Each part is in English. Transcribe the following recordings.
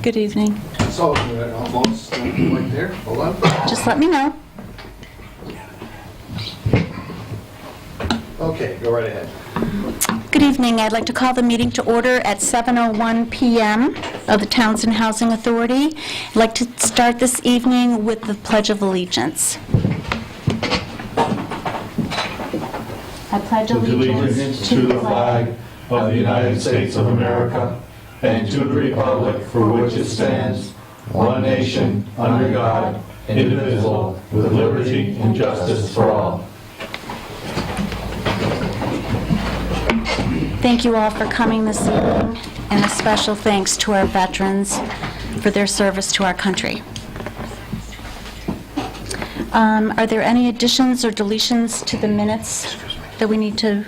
Good evening. So, almost right there. Hold on. Just let me know. Okay, go right ahead. Good evening. I'd like to call the meeting to order at 7:01 p.m. of the Townsend Housing Authority. I'd like to start this evening with the Pledge of Allegiance. I pledge allegiance to the flag of the United States of America and to the republic for which it stands, one nation, under God, indivisible, with liberty and justice for all. Thank you all for coming this evening, and a special thanks to our veterans for their service to our country. Are there any additions or deletions to the minutes that we need to?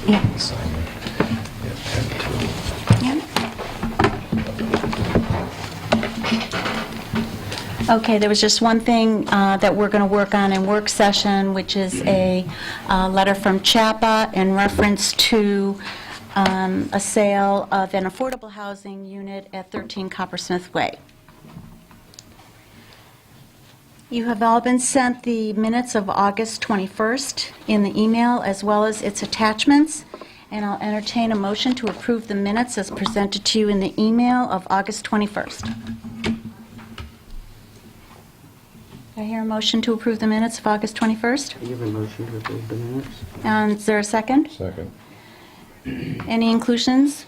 Yeah. Okay, there was just one thing that we're going to work on in work session, which is a letter from CHAPA in reference to a sale of an affordable housing unit at 13 Coppersmith Way. You have all been sent the minutes of August 21st in the email, as well as its attachments, and I'll entertain a motion to approve the minutes as presented to you in the email of August 21st. I hear a motion to approve the minutes of August 21st. I give a motion to approve the minutes. And is there a second? Second. Any inclusions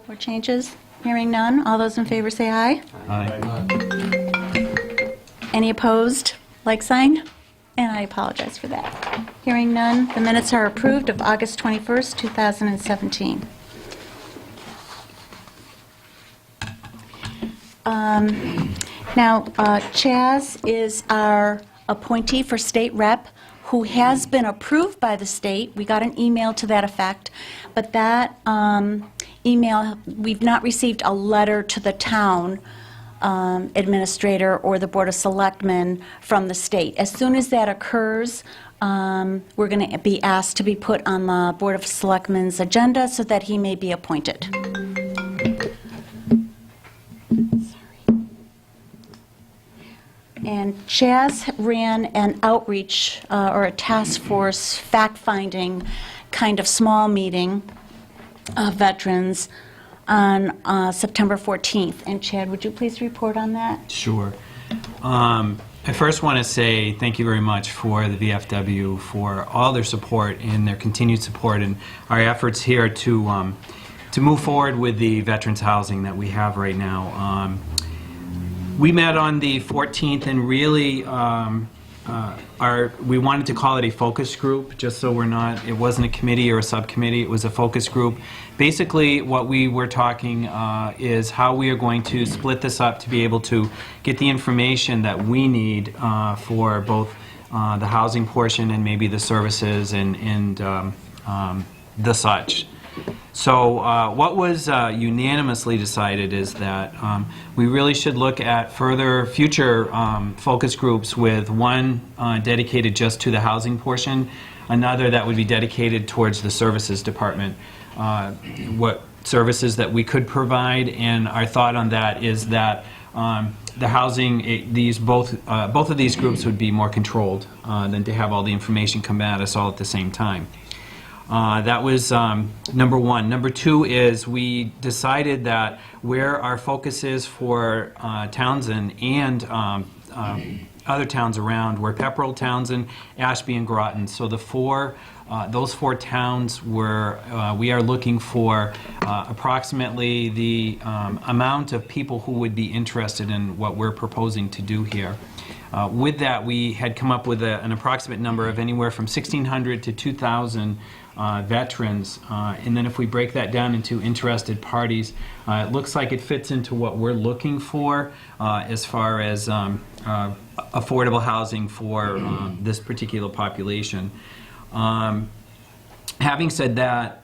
or changes? Hearing none. All those in favor say aye. Any opposed? Like sign? And I apologize for that. Hearing none. The minutes are approved of August 21st, 2017. Now, Chaz is our appointee for state rep, who has been approved by the state. We got an email to that effect, but that email, we've not received a letter to the town administrator or the Board of Selectmen from the state. As soon as that occurs, we're going to be asked to be put on the Board of Selectmen's agenda so that he may be appointed. And Chaz ran an outreach or a task force fact-finding kind of small meeting of veterans on September 14th. And Chad, would you please report on that? Sure. I first want to say thank you very much for the VFW for all their support and their continued support in our efforts here to move forward with the veterans housing that we have right now. We met on the 14th, and really we wanted to call it a focus group, just so it wasn't a committee or a subcommittee, it was a focus group. Basically, what we were talking is how we are going to split this up to be able to get the information that we need for both the housing portion and maybe the services and the such. So what was unanimously decided is that we really should look at future focus groups, with one dedicated just to the housing portion, another that would be dedicated towards the services department, what services that we could provide. And our thought on that is that the housing, both of these groups would be more controlled than to have all the information come at us all at the same time. That was number one. Number two is we decided that where our focus is for Townsend and other towns around were Pepperell, Townsend, Ashby, and Groton. So those four towns we are looking for approximately the amount of people who would be interested in what we're proposing to do here. With that, we had come up with an approximate number of anywhere from 1,600 to 2,000 veterans, and then if we break that down into interested parties, it looks like it fits into what we're looking for as far as affordable housing for this particular population. Having said that,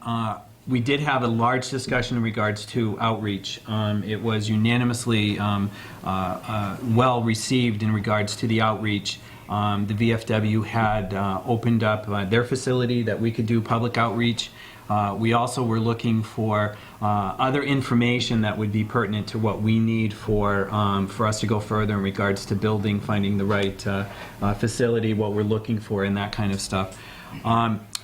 we did have a large discussion in regards to outreach. It was unanimously well received in regards to the outreach. The VFW had opened up their facility that we could do public outreach. We also were looking for other information that would be pertinent to what we need for us to go further in regards to building, finding the right facility, what we're looking for, and that kind of stuff.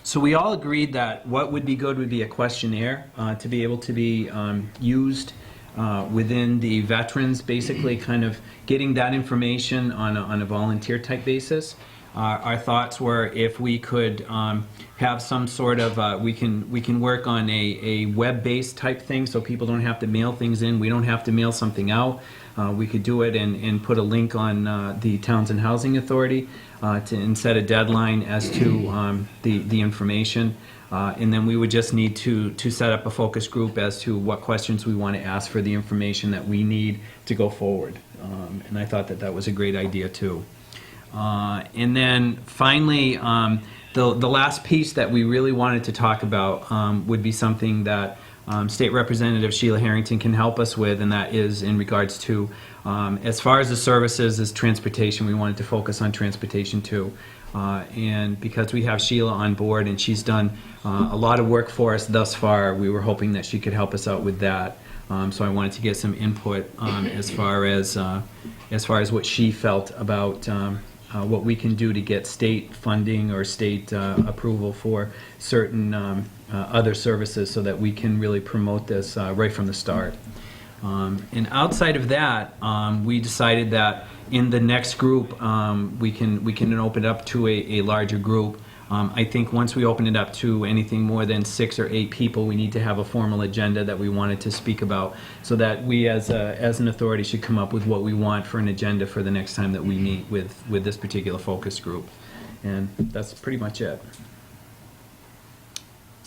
So we all agreed that what would be good would be a questionnaire to be able to be used within the veterans, basically kind of getting that information on a volunteer type basis. Our thoughts were if we could have some sort of, we can work on a web-based type thing so people don't have to mail things in, we don't have to mail something out. We could do it and put a link on the Townsend Housing Authority and set a deadline as to the information. And then we would just need to set up a focus group as to what questions we want to ask for the information that we need to go forward. And I thought that was a great idea too. And then finally, the last piece that we really wanted to talk about would be something that State Representative Sheila Harrington can help us with, and that is in regards to, as far as the services as transportation, we wanted to focus on transportation too. And because we have Sheila on board and she's done a lot of work for us thus far, we were hoping that she could help us out with that. So I wanted to get some input as far as what she felt about what we can do to get state funding or state approval for certain other services so that we can really promote this right from the start. And outside of that, we decided that in the next group, we can open it up to a larger group. I think once we open it up to anything more than 6 or 8 people, we need to have a formal agenda that we wanted to speak about, so that we as an authority should come up with what we want for an agenda for the next time that we meet with this particular focus group. And that's pretty much it.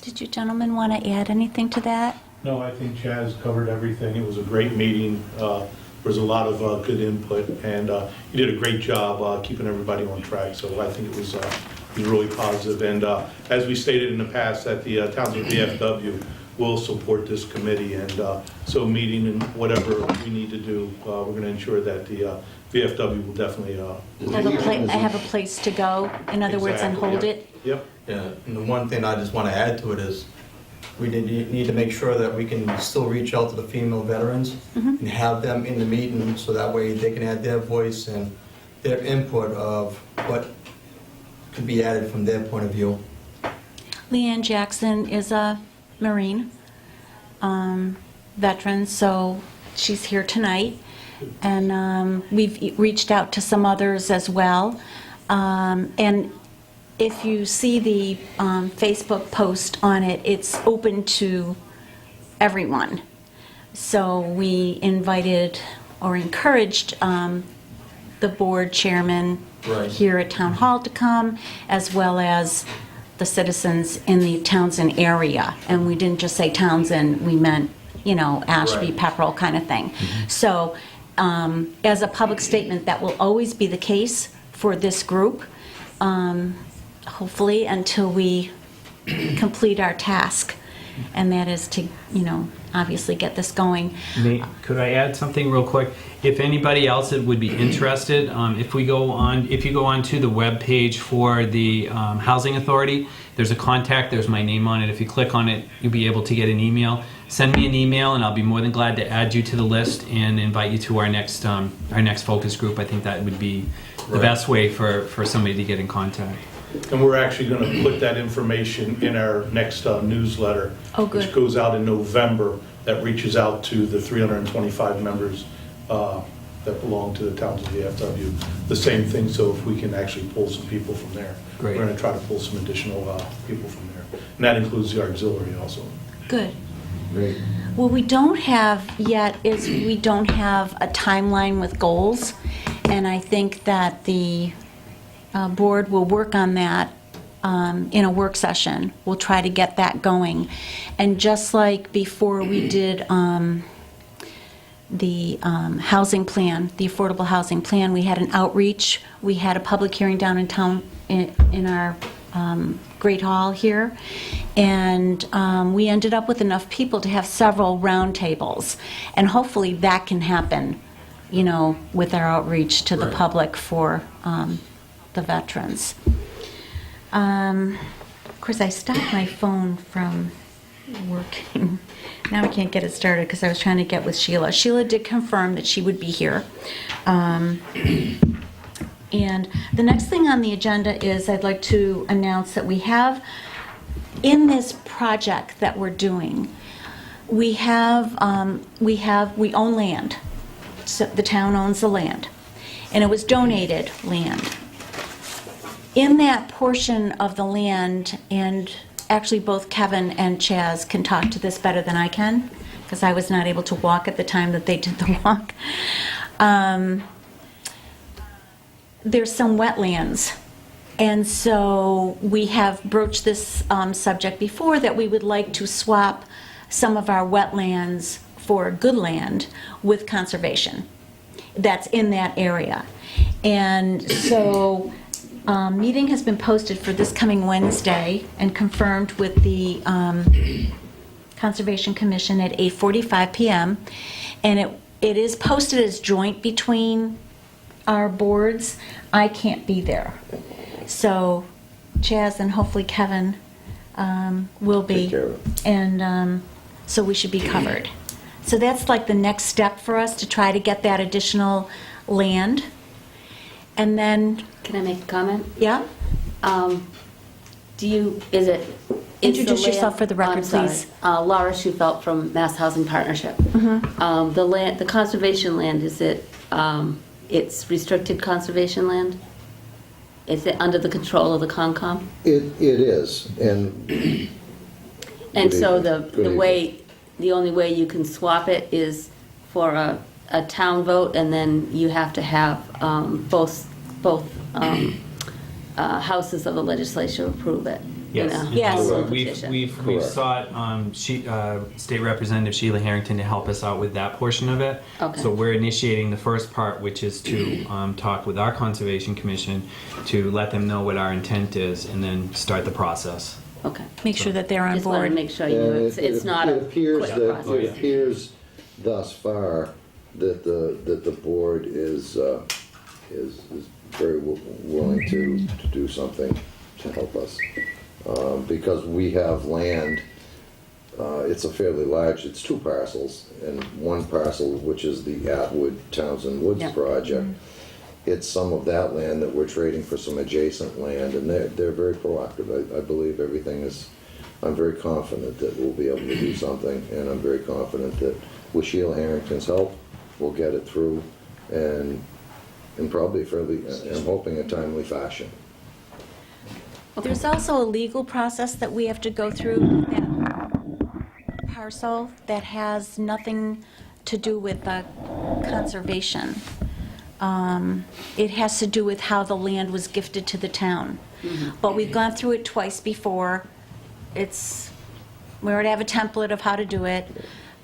Did you gentlemen want to add anything to that? No, I think Chaz covered everything. It was a great meeting. There was a lot of good input, and you did a great job keeping everybody on track. So I think it was really positive. And as we stated in the past, that the Townsend VFW will support this committee, and so meeting and whatever we need to do, we're going to ensure that the VFW will definitely Have a place to go, in other words, and Exactly, hold yep. it? Yep. Yeah, and the one thing I just want to add to it is we need to make sure that we can still reach out to the female veterans and have them in the meeting, so that way they can add their voice and their input of what could be added from their point of view. Leanne Jackson is a Marine veteran, so she's here tonight. And we've reached out to some others as well. And if you see the Facebook post on it, it's open to everyone. So we invited or encouraged the board chairman Right. here at Town Hall to come, as well as the citizens in the Townsend area. And we didn't just say Townsend, we meant, Ashby, Right. Pepperell kind of thing. So as a public statement, that will always be the case for this group, hopefully until we complete our task. And that is to, obviously get this going. Could I add something real quick? If anybody else that would be interested, if you go on to the web page for the Housing Authority, there's a contact, there's my name on it. If you click on it, you'll be able to get an email. Send me an email and I'll be more than glad to add you to the list and invite you to our next focus group. I think that would be the best way for somebody to get in contact. And we're actually going to put that information in our next newsletter, Oh, good. which goes out in November, that reaches out to the 325 members that belong to the Townsend VFW. The same thing, so if we can actually pull some people from there. Great. We're going to try to pull some additional people from there. And that includes the auxiliary also. Good. Great. What we don't have yet is we don't have a timeline with goals. And I think that the board will work on that in a work session. We'll try to get that going. And just like before we did the housing plan, the affordable housing plan, we had an outreach. We had a public hearing down in town in our Great Hall here. And we ended up with enough people to have several roundtables. And hopefully that can happen, with our outreach to the public for the veterans. Of course, I stopped my phone from working. Now I can't get it started because I was trying to get with Sheila. Sheila did confirm that she would be here. And the next thing on the agenda is I'd like to announce that we have, in this project that we're doing, we own land. So the town owns the land, and it was donated land. In that portion of the land, and actually both Kevin and Chaz can talk to this better than I can, because I was not able to walk at the time that they did the walk. There's some wetlands. And so we have broached this subject before, that we would like to swap some of our wetlands for good land with conservation that's in that area. And so meeting has been posted for this coming Wednesday and confirmed with the Conservation Commission at 8:45 p.m. And it is posted as joint between our boards. I can't be there. So Chaz and hopefully Kevin will be. Take care of it. And so we should be covered. So that's like the next step for us, to try to get that additional land. And then, Can I make a comment? yeah, Is it? Introduce yourself for the record, please. Laura Schufelt from Mass Housing Partnership. The conservation land, is it, it's restricted conservation land? Is it under the control of the Concom? It is, and And so Good the only way you can swap it is for a town vote, and then you have to have both houses of the legislature approve it. Yes. Yes. So Correct. we've Correct. sought State Representative Sheila Harrington to help us out with that portion of it. Okay. So we're initiating the first part, which is to talk with our Conservation Commission to let them know what our intent is, and then start the process. Okay. make sure that they're on Just want to board. make sure you, it's not a It appears quick that, process. it appears thus far that the board is very willing to do something to help us. Because we have land, it's a fairly large, it's 2 parcels, and one parcel, which is the Atwood Townsend Woods Yeah. project, it's some of that land that we're trading for some adjacent land, and they're very proactive. I believe everything is, I'm very confident that we'll be able to do something, and I'm very confident that with Sheila Harrington's help, we'll get it through, and probably fairly, I'm hoping a timely fashion. There's also a legal process that we have to go through, that parcel that has nothing to do with conservation. It has to do with how the land was gifted to the town. But we've gone through it twice before. We already have a template of how to do it,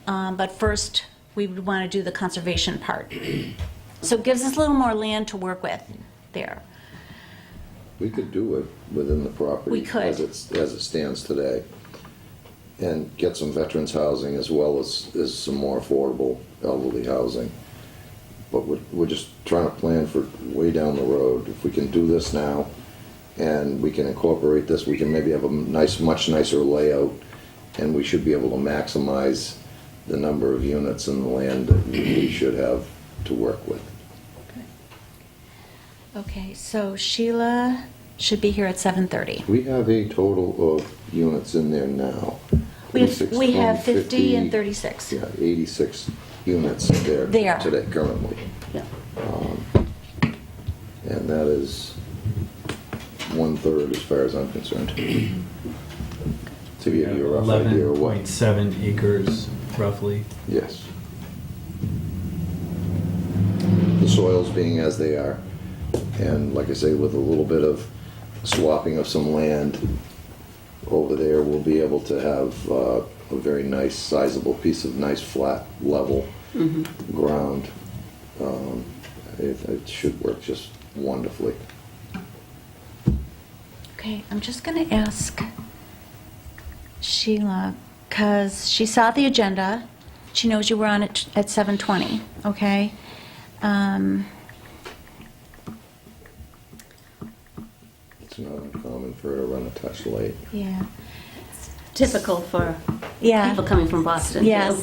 but first, we would want to do the conservation part. So it gives us a little more land to work with there. We could do it within the property. We could. As it stands today, and get some veterans housing as well as some more affordable elderly housing. But we're just trying to plan for way down the road. If we can do this now, and we can incorporate this, we can maybe have a much nicer layout, and we should be able to maximize the number of units in the land that we should have to work with. Okay, so Sheila should be here at 7:30. We have a total of units in there now. We have 50 and 30. 36. Yeah, 86 units there There. today, currently. Yeah. And that is 1/3 as far as I'm concerned. To give you a rough idea of what. 11.7 acres, roughly. Yes. The soils being as they are. And like I say, with a little bit of swapping of some land over there, we'll be able to have a very nice, sizable piece of nice, flat, level ground. It should work just wonderfully. Okay, I'm just going to ask Sheila, because she saw the agenda. She knows you were on it at 7:20, okay? It's not uncommon for her to run a touch late. Yeah. typical for Yeah. people coming from Boston, too. Yes.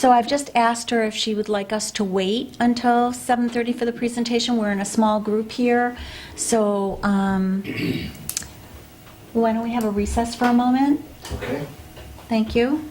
So I've just asked her if she would like us to wait until 7:30 for the presentation. We're in a small group here. So why don't we have a recess for a moment? Okay. Thank you.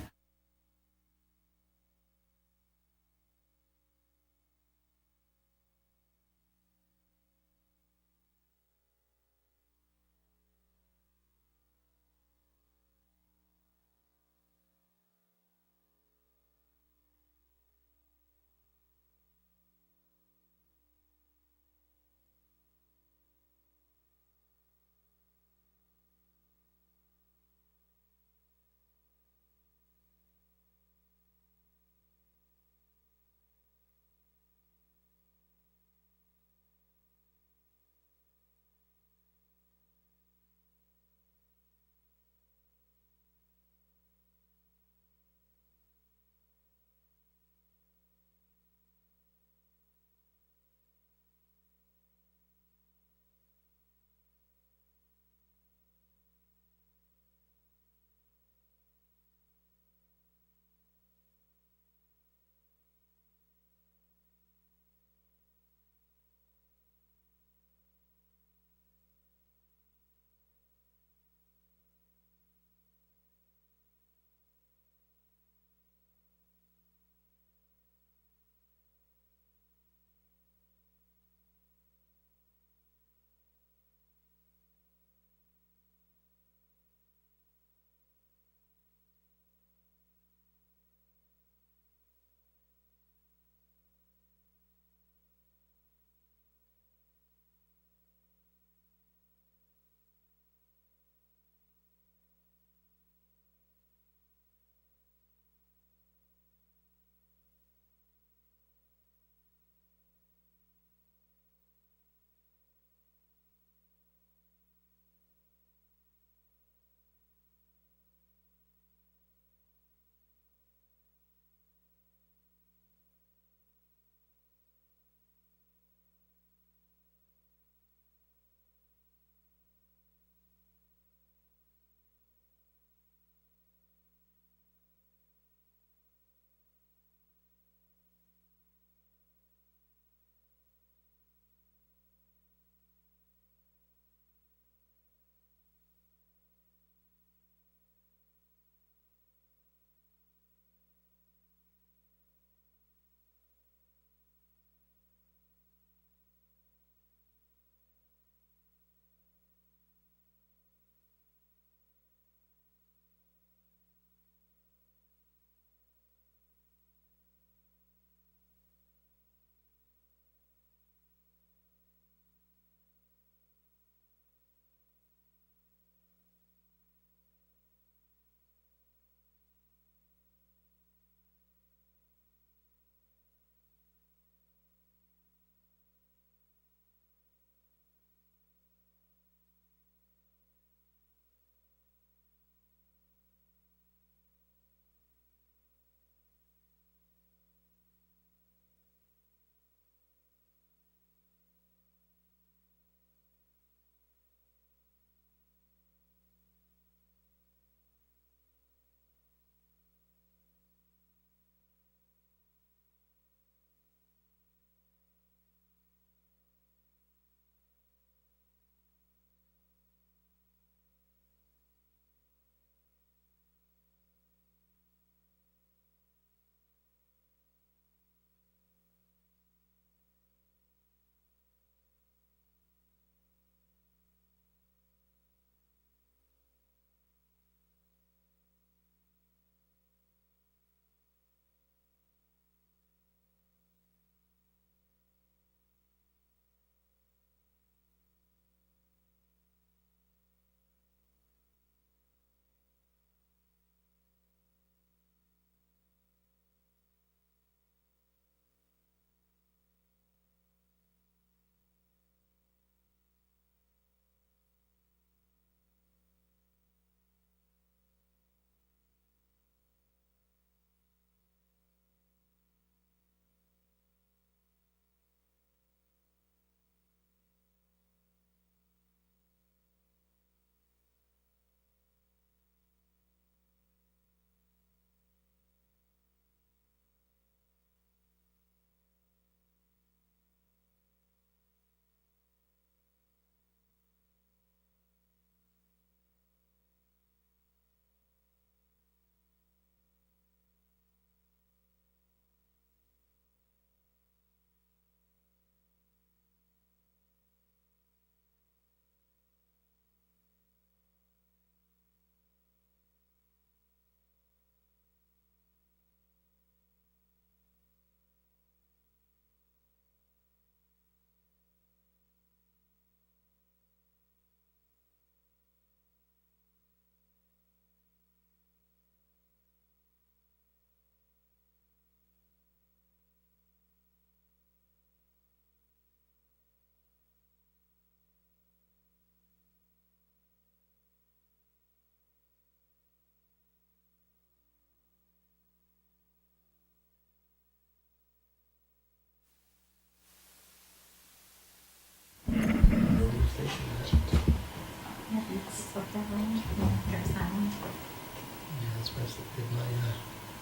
That's the big my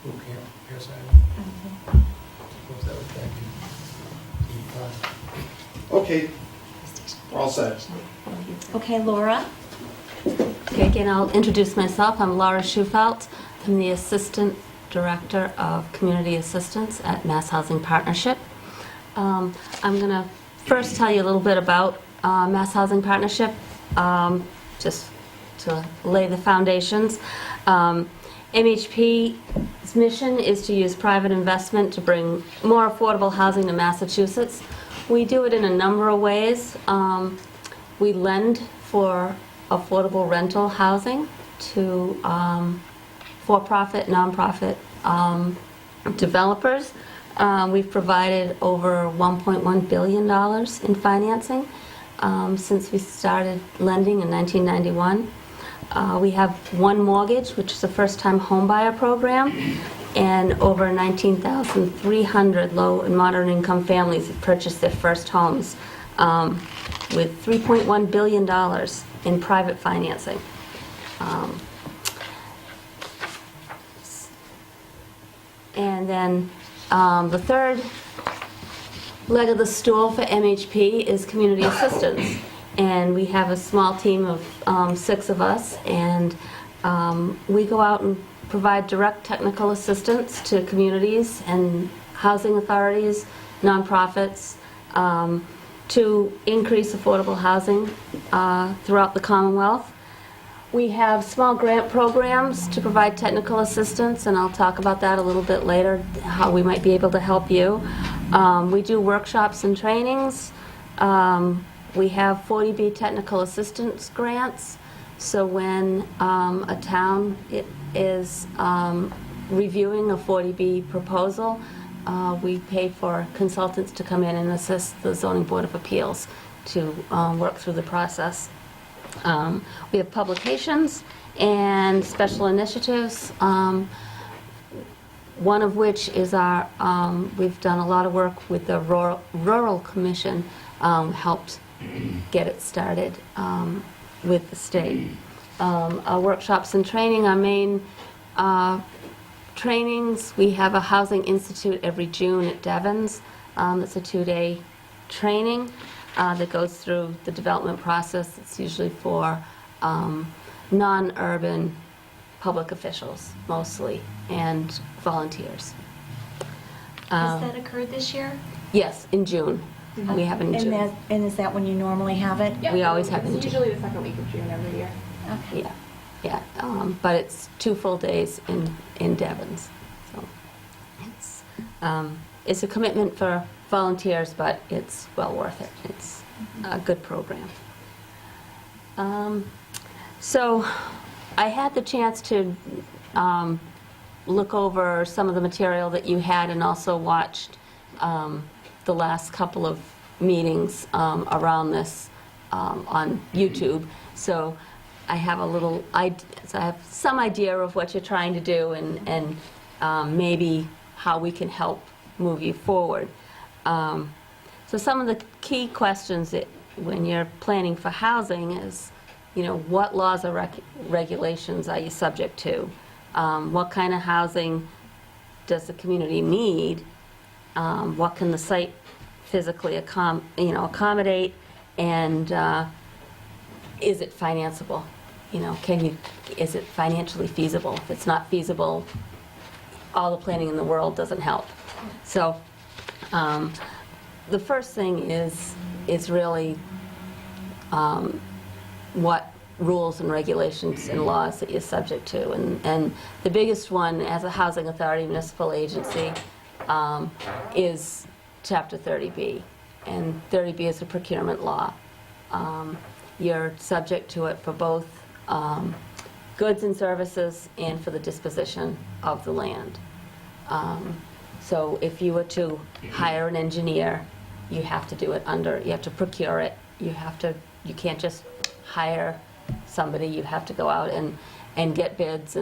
boot camp, Pierce Island. Suppose that was back in 85. Okay, we're all set. Okay, Laura? Okay, again, I'll introduce myself. I'm Laura Schufelt. I'm the Assistant Director of Community Assistance at Mass Housing Partnership. I'm going to first tell you a little bit about Mass Housing Partnership, just to lay the foundations. MHP's mission is to use private investment to bring more affordable housing to Massachusetts. We do it in a number of ways. We lend for affordable rental housing to for-profit, nonprofit developers. We've provided over $1.1 billion in financing since we started lending in 1991. We have one mortgage, which is a first-time homebuyer program, and over 19,300 low and moderate income families have purchased their first homes with $3.1 billion in private financing. And then the third leg of the stool for MHP is community assistance. And we have a small team of 6 of us, and we go out and provide direct technical assistance to communities and housing authorities, nonprofits, to increase affordable housing throughout the Commonwealth. We have small grant programs to provide technical assistance, and I'll talk about that a little bit later, how we might be able to help you. We do workshops and trainings. We have 40B technical assistance grants, so when a town is reviewing a 40B proposal, we pay for consultants to come in and assist the Zoning Board of Appeals to work through the process. We have publications and special initiatives, one of which is our, we've done a lot of work with the Rural Commission, helped get it started with the state. Our workshops and training, our main trainings, we have a Housing Institute every June at Devon's. It's a 2-day training that goes through the development process. It's usually for non-urban public officials mostly, and volunteers. Has that occurred this year? Yes, in June. We have it in June. And is that when you normally have it? We always have it in It's June. usually the second week of June every year. Okay. Yeah, but it's 2 full days in Devon's. So it's a commitment for volunteers, but it's well worth it. It's a good program. So I had the chance to look over some of the material that you had, and also watched the last couple of meetings around this on YouTube. So I have I have some idea of what you're trying to do, and maybe how we can help move you forward. So some of the key questions that when you're planning for housing is, what laws or regulations are you subject to? What kind of housing does the community need? What can the site physically accommodate? And is it financeable? Is it financially feasible? If it's not feasible, all the planning in the world doesn't help. So the first thing is really what rules and regulations and laws that you're subject to. And the biggest one as a housing authority municipal agency is Chapter 30B. And 30B is a procurement law. You're subject to it for both goods and services and for the disposition of the land. So if you were to hire an engineer, you have to do it you have to procure it. You can't just hire somebody. You have to go out and get bids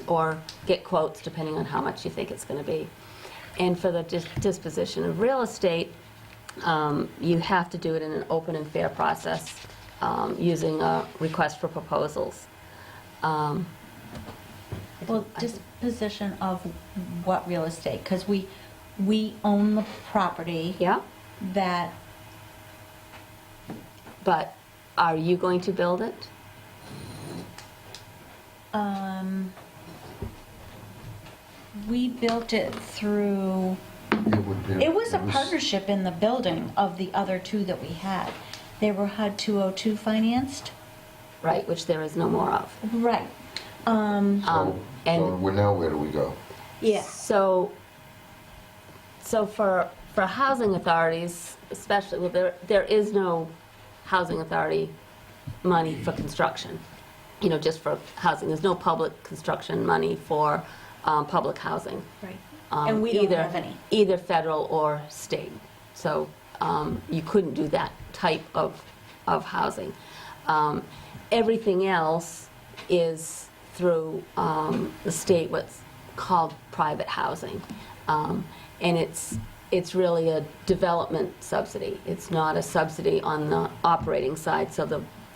or get quotes depending on how much you think it's going to be. And for the disposition of real estate, you have to do it in an open and fair process using a request for proposals. I Well, disposition of what real estate? Because we own the property Yeah, that, but are you going to build it? we built it through, it was a partnership in the building of the other two that we had. They were HUD 202 financed. Right, which there is no more of. Right. So And now where do we go? Yeah. so for housing authorities, especially, well, there is no housing authority money for construction, just for housing. There's no public construction money for public housing. Right. And we don't either- have any. Either federal or state. So you couldn't do that type of housing. Everything else is through the state, what's called private housing. And it's really a development subsidy. It's not a subsidy on the operating side. So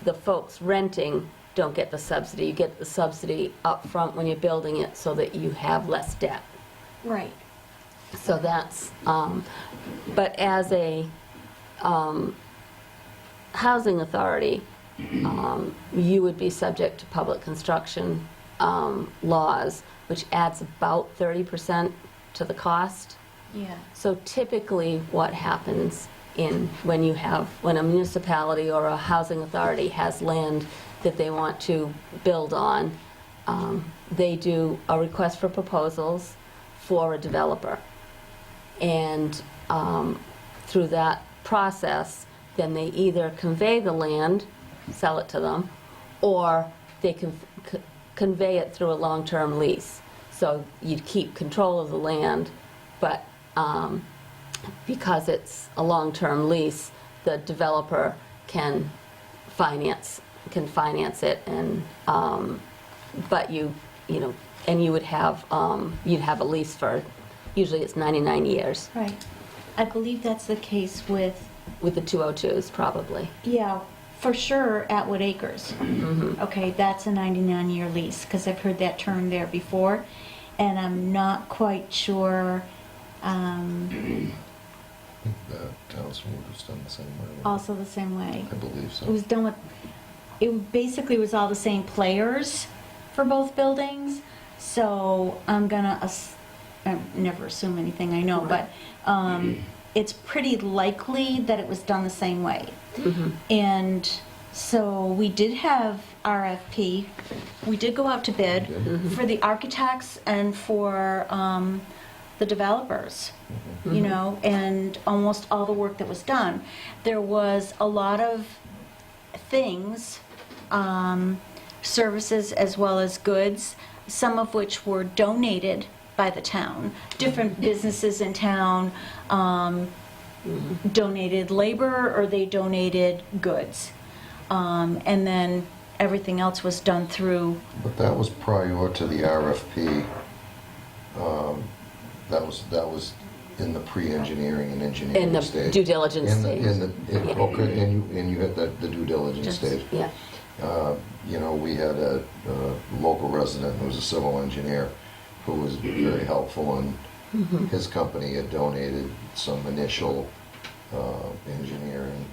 the folks renting don't get the subsidy. You get the subsidy up front when you're building it so that you have less debt. Right. So that's, but as a housing authority, you would be subject to public construction laws, which adds about 30% to the cost. Yeah. So typically, what happens when a municipality or a housing authority has land that they want to build on, they do a request for proposals for a developer. And through that process, then they either convey the land, sell it to them, or they can convey it through a long-term lease. So you'd keep control of the land, but because it's a long-term lease, the developer can finance it, and but and you would have you'd have a lease for, usually it's 99 years Right. I believe that's the case with, with the 202s probably. yeah, for sure, Atwood Acres. Okay, that's a 99-year lease, because I've heard that term there before, and I'm not quite sure, Townsend was done the same way. also the same way. I believe so. It was done with, it basically was all the same players for both buildings, so I'm gonna, I never assume anything, I know, but it's pretty likely that it was done the same way. And so we did have RFP, we did go out to bid for the architects and for the developers, and almost all the work that was done. There was a lot of things, services as well as goods, some of which were donated by the town. Different businesses in town donated labor, or they donated goods. And then everything else was done through, But that was prior to the RFP. That was in the pre-engineering and In engineering the stage. due diligence stage. Okay, and you had the due diligence stage. Yeah. We had a local resident who was a civil engineer who was very helpful, and his company had donated some initial engineering.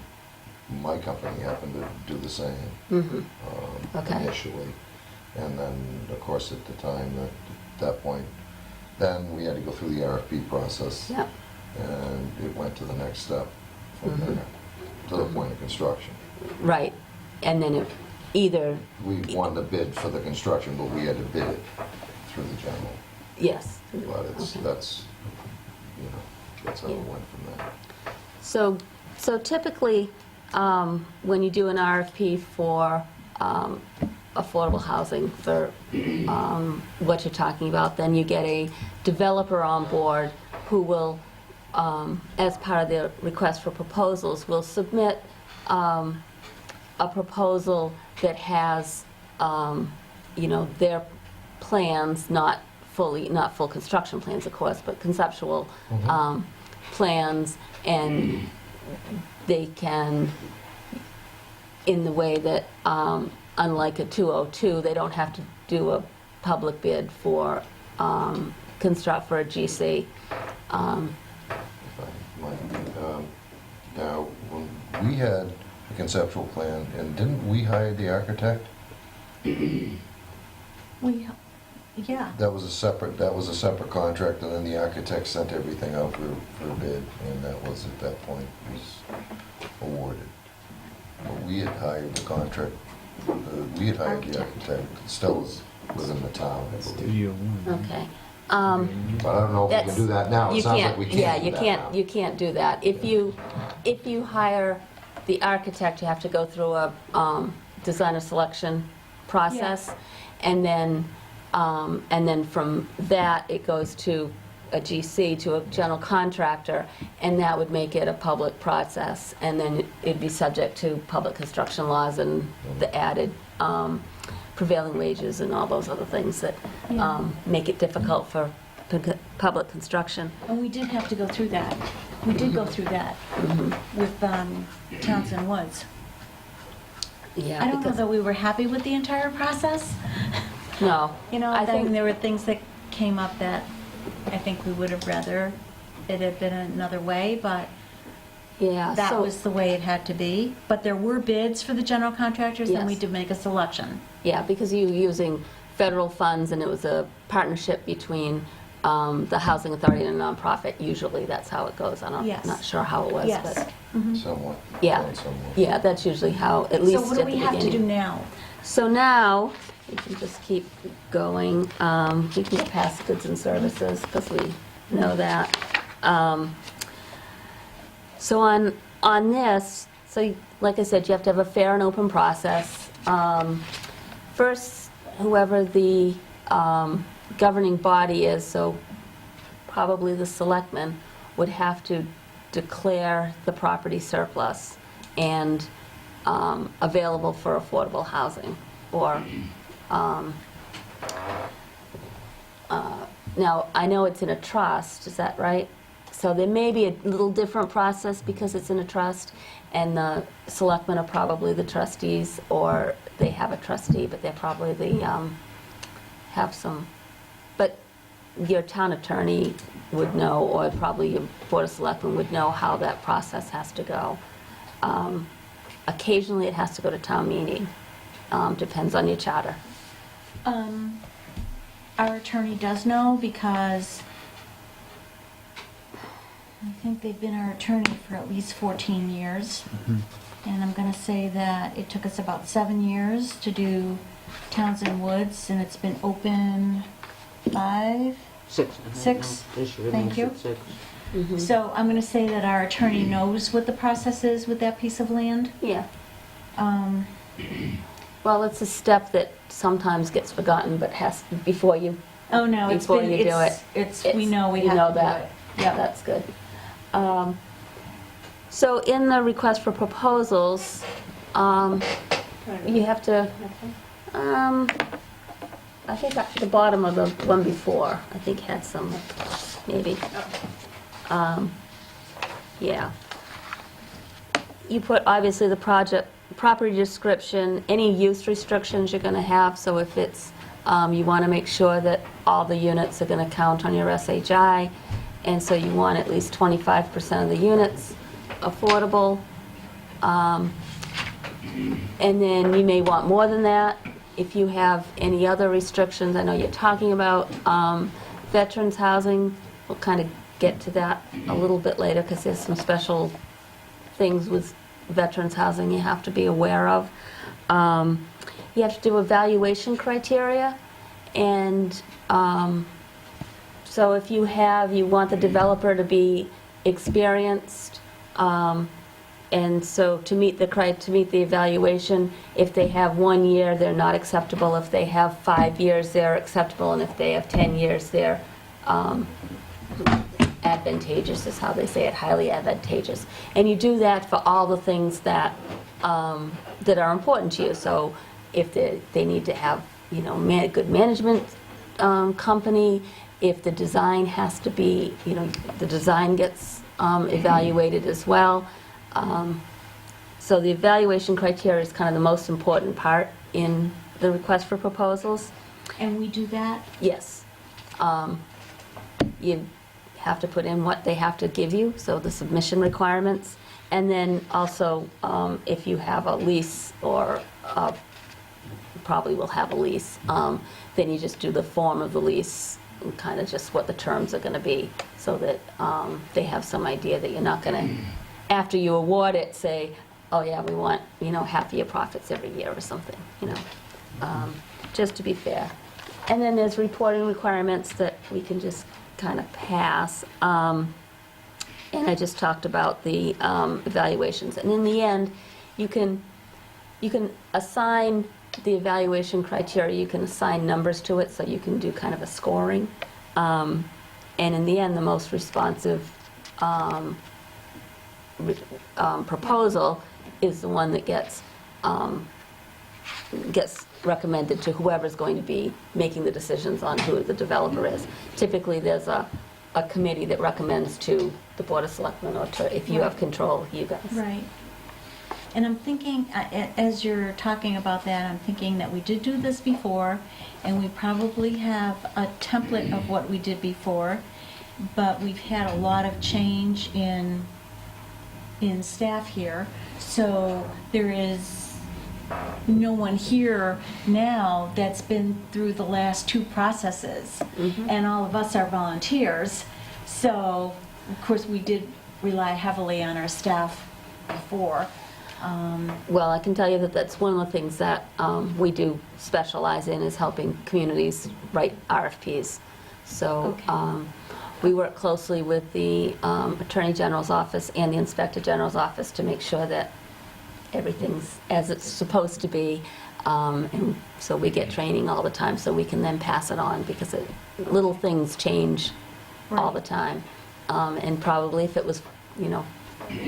My company happened to do the same Okay. initially. And then, of course, at the time, at that point, then we had to go through the RFP process. Yeah. And it went to the next step from there, to the point of construction. Right. And then it either, We won the bid for the construction, but we had to bid it through the general. yes. But Okay. that's how it Yeah. went from there. So typically, when you do an RFP for affordable housing for what you're talking about, then you get a developer on board who will, as part of their request for proposals, will submit a proposal that has, their plans, not full construction plans, of course, but conceptual plans, and they can, in the way that, unlike a 202, they don't have to do public bid for construct for a GC. Now, when we had a conceptual plan, and didn't we hire the architect? Yeah. That was a separate contract, and then the architect sent everything out for a bid, and that was, at that point, was awarded. But we had hired the contract, we had hired the architect. Stella's was in the town, I believe. Studio One. Okay. But I don't know if we can do that now. It You sounds can't, like we yeah, can't do you that can't, now. you can't do that. If you hire the architect, you have to go through a designer selection process, and then from that, it goes to a GC, to a general contractor, and that would make it a public process, and then it'd be subject to public construction laws and the added prevailing wages and all those other things that make it difficult for public construction. And we did have to go through that. We did go through that with Townsend Woods. Yeah, I don't know because- that we were happy with the entire process. No. You know, I I think think, there were things that came up that I think we would have rather it had been another way, but yeah, that so, was the way it had to be. But there were bids for the general contractors, and we Yes. did make a selection. yeah, because you were using federal funds, and it was a partnership between the housing authority and a nonprofit. Usually, that's how it goes. I'm Yes. not sure how it was, Yes. but Somewhat. Yeah. Done somewhat. yeah, that's usually how, at least So what do at the we have to do beginning. now? So now, we can just keep going. We can get past goods and services, because we know that. So on this, so like I said, you have to have a fair and open process. First, whoever the governing body is, so probably the selectmen, would have to declare the property surplus and available for affordable housing, or now, I know it's in a trust, is that right? So there may be a little different process because it's in a trust, and the selectmen are probably the trustees, or they have a trustee, but they're probably the, have some, but your town attorney would know, or probably your board of selectmen would know how that process has to go. Occasionally, it has to go to town meeting, depends on your charter. Our attorney does know, because I think they've been our attorney for at least 14 years. And I'm going to say that it took us about 7 years to do Townsend Woods, and it's been open 5. 6. Six. This year, Thank you. 6. So I'm going to say that our attorney knows what the process is with that piece of land. Yeah. Um, Well, it's a step that sometimes gets forgotten, but has, before you, Oh, no, it's Before been, you do it's, we know we you have know to do that. it. Yeah, that's good. So in the request for proposals, you have to, I think at the bottom of the one before, I think had some, maybe. Yeah. You put, obviously, the property description, any use restrictions you're going to have, so if it's, you want to make sure that all the units are going to count on your SHI, and so you want at least 25% of the units affordable. And then you may want more than that. If you have any other restrictions, I know you're talking about veterans housing. We'll kind of get to that a little bit later, because there's some special things with veterans housing you have to be aware of. You have to do evaluation criteria, and so if you want the developer to be experienced, and so to meet the evaluation, if they have 1 year, they're not acceptable. If they have 5 years, they're acceptable, and if they have 10 years, they're advantageous, is how they say it, highly advantageous. And you do that for all the things that that are important to you. So if they need to have, good management company, if the design has to be, the design gets evaluated as well. So the evaluation criteria is kind of the most important part in the request for proposals. And we do that? Yes. You have to put in what they have to give you, so the submission requirements. And then also, if you have a lease or probably will have a lease, then you just do the form of the lease and kind of just what the terms are going to be so that they have some idea that you're not going to, after you award it, say, oh yeah, we want, half year profits every year or something, just to be fair. And then there's reporting requirements that we can just kind of pass. And I just talked about the evaluations. And in the end, you can assign the evaluation criteria, you can assign numbers to it, so you can do kind of a scoring. And in the end, the most responsive proposal is the one that gets recommended to whoever's going to be making the decisions on who the developer is. Typically, there's a committee that recommends to the Board of Selectmen, or to, if you have control, you guys. Right. And I'm thinking, as you're talking about that, I'm thinking that we did do this before, and we probably have a template of what we did before, but we've had a lot of change in staff here, so there is no one here now that's been through the last two processes, and all of us are volunteers, so of course we did rely heavily on our staff before. Well, I can tell you that that's one of the things that we do specialize in, is helping communities write RFPs. So we work closely with the Attorney General's office and the Inspector General's office to make sure that everything's as it's supposed to be. And so we get training all the time, so we can then pass it on, because little things change all the time. And probably if it was,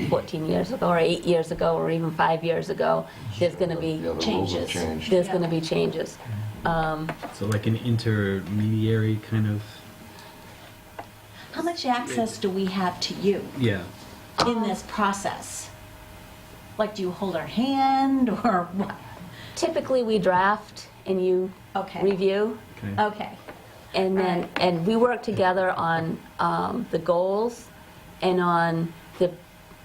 14 years ago or 8 years ago or even 5 years ago, there's going to be Yeah, the rules have changes. changed. There's going to be changes. So like an intermediary kind of, How much access do we have to you yeah. in this process? Like, do you hold our hand, or what? Typically, we draft and you Okay. review, Okay. Okay. and then and we work together on the goals and on the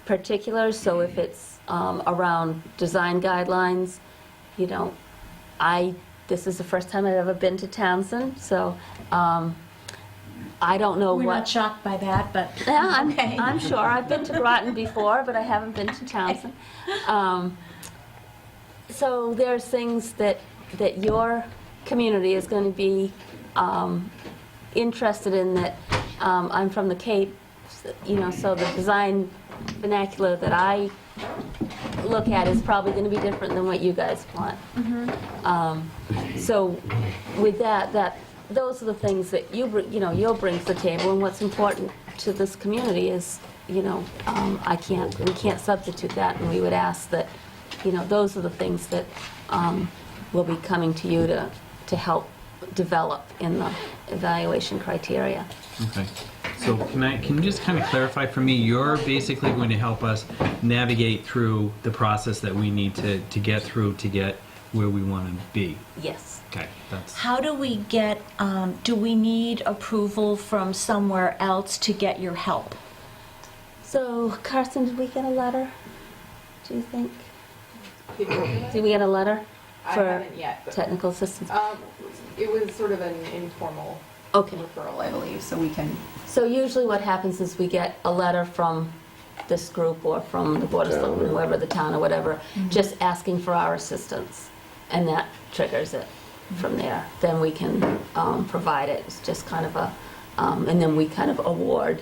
particulars. So if it's around design guidelines, this is the first time I've ever been to Townsend, so I don't know We're what. not shocked by that, but Yeah, okay. I'm sure. I've been to Groton before, but I haven't been to Townsend. So there's things that your community is going to be interested in, that I'm from the Cape, so the design vernacular that I look at is probably going to be different than what you guys want. So with that, those are the things that you'll bring to the table, and what's important to this community is, we can't substitute that, and we would ask that, those are the things that will be coming to you to help develop in the evaluation criteria. Okay. So can you just kind of clarify for me, you're basically going to help us navigate through the process that we need to get through to get where we want to be? Yes. Okay, that's... How do we get, do we need approval from somewhere else to get your help? So, Carson, did we get a letter, do you think? Did we get a letter I for haven't yet, but, technical assistance? it was sort of an informal Okay. referral, I believe, so we can, So usually what happens is we get a letter from this group or from the Board of Town. Selectmen, whoever, the town or whatever, just asking for our assistance, and that triggers it from there. Then we can provide it. It's just kind of a, and then we kind of award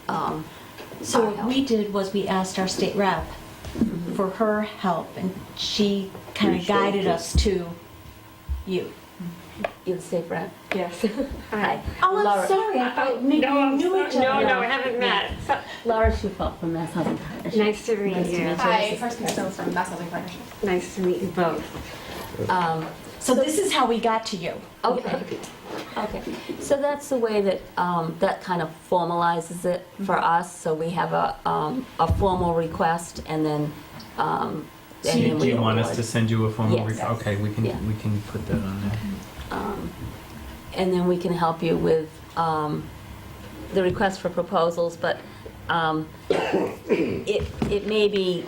So our what help. we did was we asked our state rep for her help, and she kind of guided us to you. You're the state rep? Yes. Hi. Oh, I'm Laura. sorry, I thought maybe No, we I'm knew each other. No, we haven't met. So, Laura Schufelt from Mass Housing Partnership. nice to meet Nice to you. meet you. hi, Kirsten Stones from Mass Housing Partnership. Nice to meet you both. So this is how we got to you. Okay. Okay. So that's the way that that kind of formalizes it for us. So we have a formal request, and then Do you want us to send you a formal... Yes. Okay, we Yeah. can put that on there. and then we can help you with the request for proposals, but it may be,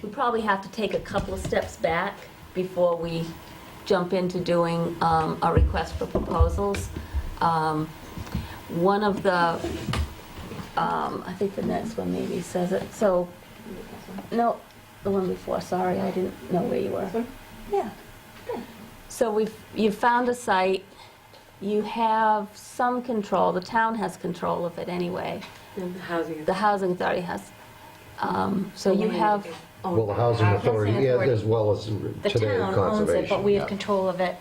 we probably have to take a couple of steps back before we jump into doing a request for proposals. One of the, I think the next one maybe says it, so, no, the one before, sorry, I didn't know where you were. Yeah. So you've found a site, you have some control, the town has control of it anyway. And the housing. The housing authority has, so you have, Well, the housing authority, Housing yeah, authority. as well as The today town owns conservation. it, but we have yeah. control of it.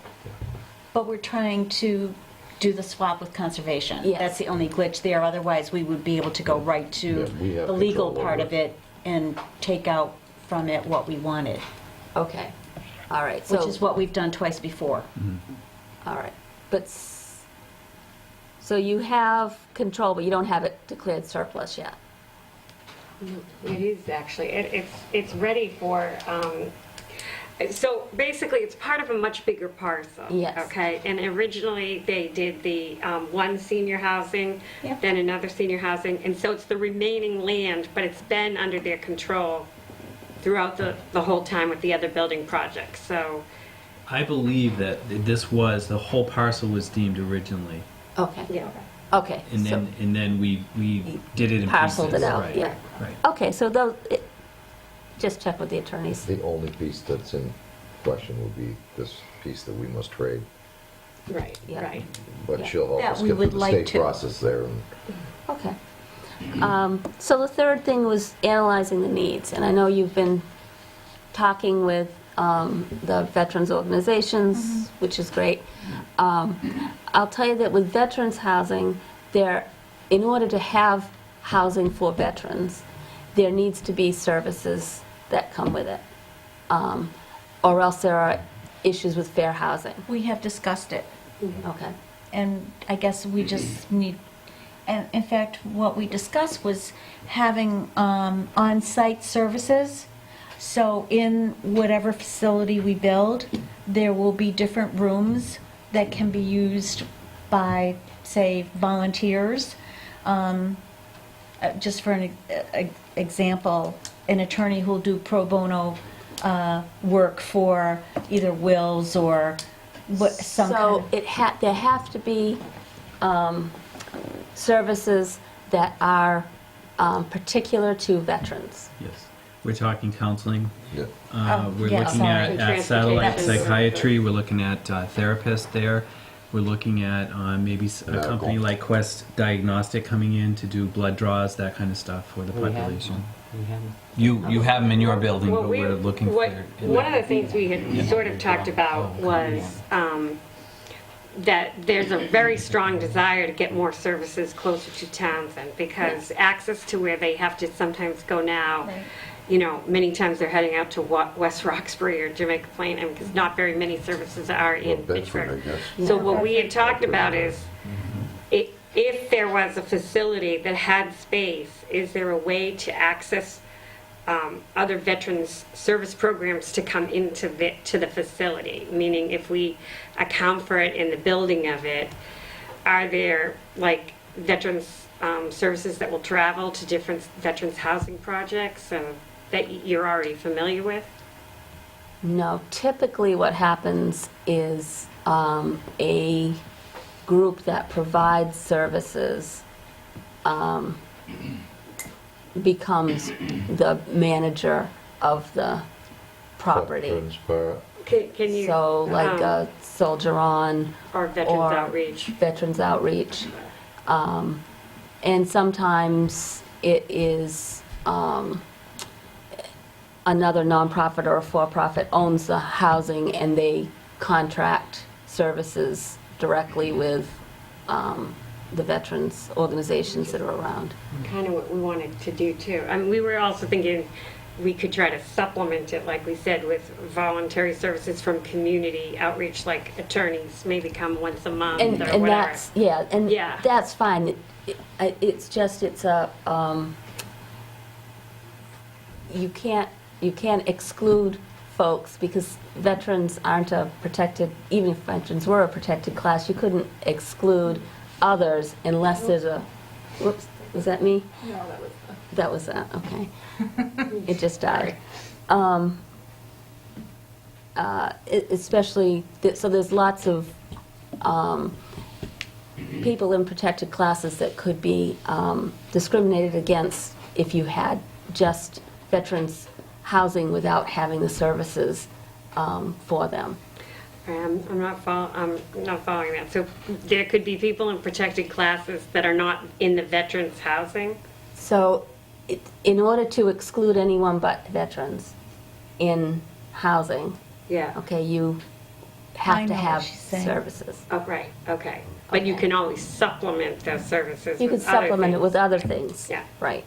But we're trying to do the swap with conservation. Yes. That's the only glitch there, otherwise we would be able to go right to Yeah, we have the legal control part over of it and take out from it what we wanted, okay, all right, so. which is what we've done twice before. All right, but, so you have control, but you don't have it declared surplus yet? It is actually, it's ready for, so basically, it's part of a much bigger parcel. Yes. Okay, and originally, they did the one senior housing, Yep. then another senior housing, and so it's the remaining land, but it's been under their control throughout the whole time with the other building projects, so. I believe that this was, the whole parcel was deemed originally, Okay, Yeah. okay. and so- then we did it in pieces. Parceled it out, Right, yeah. Right. Okay, so those, just check with the attorneys. The only piece that's in question would be this piece that we must trade. Right, Yeah. right. But Yeah. she'll help That us we get through would the like state to. process there. And Okay. So the third thing was analyzing the needs, and I know you've been talking with the veterans organizations, which is great. I'll tell you that with veterans housing, in order to have housing for veterans, there needs to be services that come with it, or else there are issues with fair housing. We have discussed it, Okay. and I guess we just need, and in fact, what we discussed was having on-site services. So in whatever facility we build, there will be different rooms that can be used by, say, volunteers. Just for an example, an attorney who'll do pro bono work for either wills or some kind So of... there have to be services that are particular to veterans. Yes. We're talking counseling. yeah. We're yeah, looking sorry. at satellite Transportation. psychiatry. We're looking at therapists there. We're looking at maybe a Medical. company like Quest Diagnostic coming in to do blood draws, that kind of stuff for the We have- population. we have- You have them in your building, Well, but we're looking what- for... One of the things we had sort of talked about was that there's a very strong desire to get more services closer to Townsend, because access to where they have to sometimes go now, Right. you know, many times they're heading out to West Roxbury or Jamaica Plain, and because not very many services are Well, in Bedford, I Pittsburgh. guess. So what we had talked about is, if there was a facility that had space, is there a way to access other veterans service programs to come into to the facility? Meaning, if we account for it in the building of it, are there like veterans services that will travel to different veterans housing projects and that you're already familiar with? No, typically what happens is a group that provides services becomes the manager of the property. Veterans Park. Can you? So like a Soldier On. Or Veterans or Outreach. Veterans Outreach. And sometimes it is another nonprofit or a for-profit owns the housing and they contract services directly with the veterans organizations that are around. Kind of what we wanted to do too. I mean, we were also thinking we could try to supplement it, like we said, with voluntary services from community outreach, like attorneys maybe come once a month And or and whatever. that's, yeah, and Yeah. that's fine. It's just, it's a, you can't exclude folks, because veterans aren't a protected, even if veterans were a protected class, you couldn't exclude others unless there's a, whoops, was that me? No, that was That was that, okay. It just died. Especially, so there's lots of people in protected classes that could be discriminated against if you had just veterans housing without having the services for them. I'm not following that. So there could be people in protected classes that are not in the veterans housing? So in order to exclude anyone but veterans in housing, Yeah. okay, you I have to know what have she's saying. services. Oh, right, okay. But you Okay. can always supplement those services You could with other supplement it things. with other things. Yeah. Right.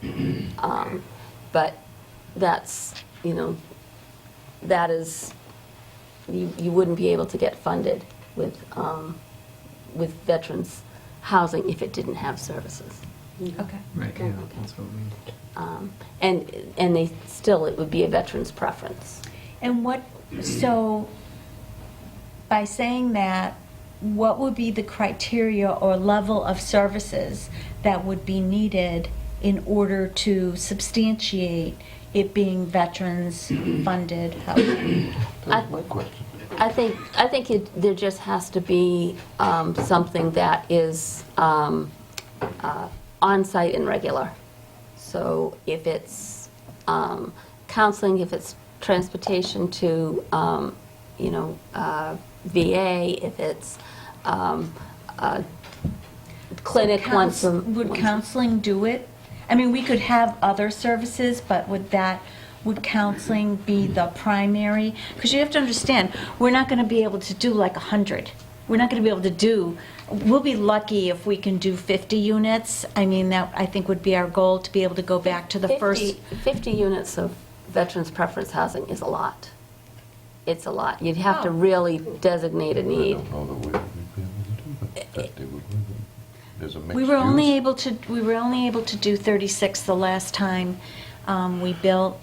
But that's, you know, that is, you wouldn't be able to get funded with veterans housing if it didn't have services. Okay. Right, yeah, that's what we... And they still, it would be a veteran's preference. And so by saying that, what would be the criteria or level of services that would be needed in order to substantiate it being veterans-funded housing? That's my question. I think there just has to be something that is on-site and regular. So if it's counseling, if it's transportation to, VA, if it's a clinic once a Would counseling do it? I mean, we could have other services, but would counseling be the primary? Because you have to understand, we're not going to be able to do like 100. We're not going to be able to do, we'll be lucky if we can do 50 units. I mean, that, I think, would be our goal, to be able to go back to the first. 50 units of veterans preference housing is a lot. It's a lot. You'd have to Oh. really designate a I need. don't know that we'd be able to do that. 50 would live in. There's a mixed We were only use. able to do 36 the last time we built.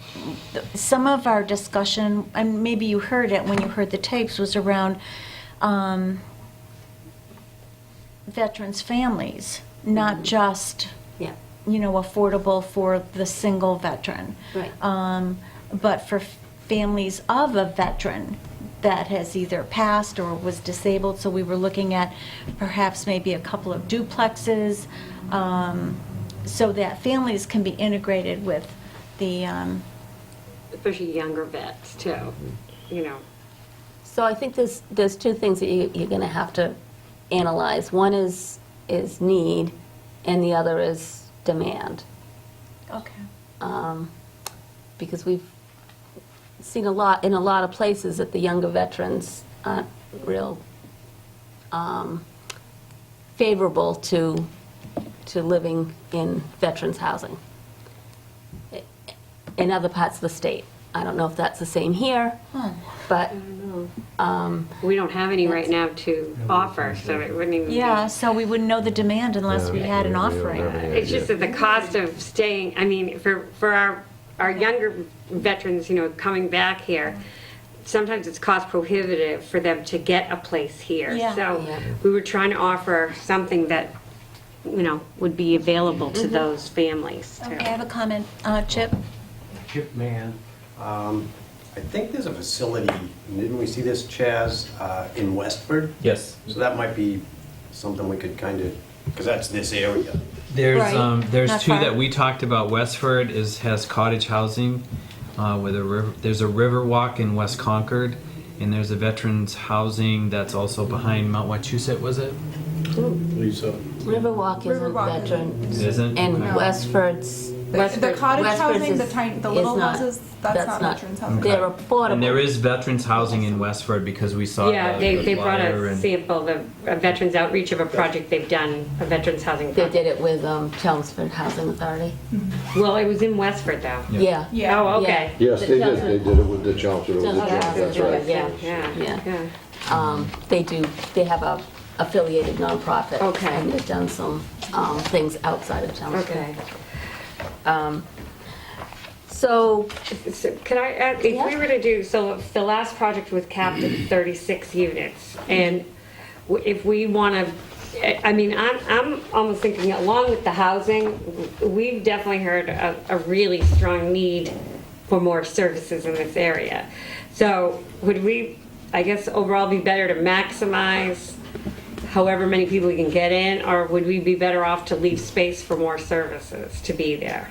Some of our discussion, and maybe you heard it when you heard the tapes, was around veterans' families, not just, Yeah, affordable for the single veteran. right. But for families of a veteran that has either passed or was disabled, so we were looking at perhaps maybe a couple of duplexes, so that families can be integrated with the, Especially younger vets, too, So I think there's two things that you're going to have to analyze. One is need, and the other is demand. okay. Because we've seen in a lot of places that the younger veterans aren't real favorable to living in veterans housing in other parts of the state. I don't know if that's the same here, but we don't have any right now to offer, so it wouldn't even be. Yeah, so we wouldn't know the demand unless we had an we don't offering. have any It's just that the cost of staying, I mean, for our younger veterans, coming back here, sometimes it's cost prohibitive for them to get a place here. Yeah. So Yeah. we were trying to offer something that, would be available to those families, too. Okay, I have a comment. Chip? Chip Mann. I think there's a facility, didn't we see this, Chaz, in Westford? Yes. So that might be something we could kind of, because that's this area. There's Right. there's Not two far. that we talked about. Westford has cottage housing with a river. There's a river walk in West Concord, and there's a veterans housing that's also behind Mount Wachusett. Was it? Lisa. Riverwalk isn't Riverwalk veteran. Isn't? And Okay. Westford's. The cottage Westford's housing, is- the tiny, the is little not- houses, that's not veterans housing. They're affordable. And there is veterans housing in Westford because we saw Yeah, the they brought flyer a and- sample of a veterans outreach of a project they've done, a veterans housing They project. did it with Chelmsford Housing Authority. Well, it was in Westford, though. Yeah. Yeah. Oh, okay. Yes, The they did. Chelmsford- They did it with the Chelmsford. It was the Chelmsford Chelmsford, that's right. Yeah. Yeah, Yeah. yeah. They have a affiliated nonprofit. Okay. And they've done some things outside of Chelmsford. Okay. So, So can I add, if we were to do, so if the last project was capped at 36 units, and if we want to, I mean, I'm almost thinking along with the housing, we've definitely heard a really strong need for more services in this area. So would we, I guess, overall be better to maximize however many people we can get in, or would we be better off to leave space for more services to be there?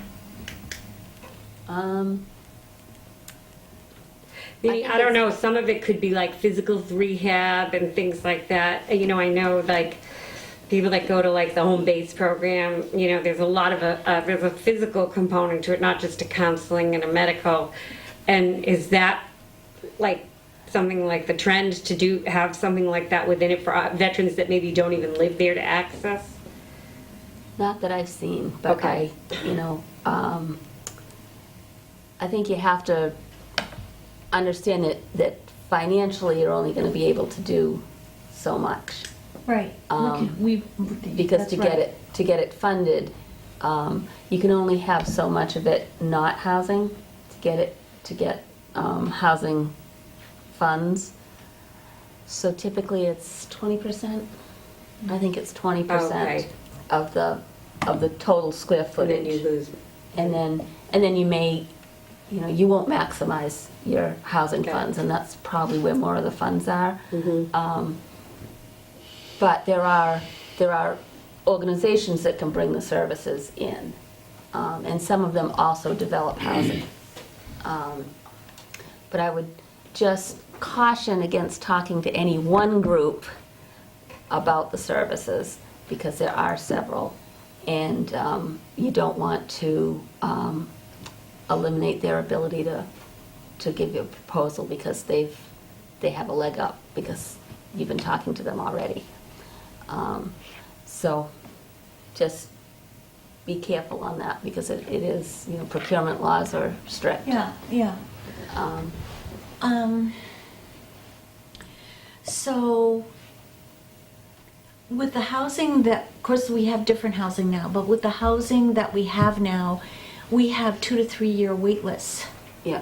Meaning, I don't know, some of it could be like physical rehab and things like that. You know, I know like people that go to like the home base program, you know, there's a lot of there's a physical component to it, not just a counseling and a medical. And is that like something like the trend to have something like that within it for veterans that maybe don't even live there to access? not that I've seen, but Okay. I think you have to understand that financially you're only going to be able to do so much. Right. Because to get it funded, you can only have so much of it not housing to get housing funds. So typically it's 20%. I think it's 20% Okay. of the total square And footage. then you lose. And then you may, you won't maximize your housing Okay. funds, and that's probably where more of the funds are. But there are organizations that can bring the services in, and some of them also develop housing. But I would just caution against talking to any one group about the services, because there are several, and you don't want to eliminate their ability to give you a proposal because they have a leg up because you've been talking to them already. So just be careful on that, because it is, procurement laws are strict. Yeah. So with the housing that, of course, we have different housing now, but with the housing that we have now, we have 2 to 3 year wait lists. Yeah.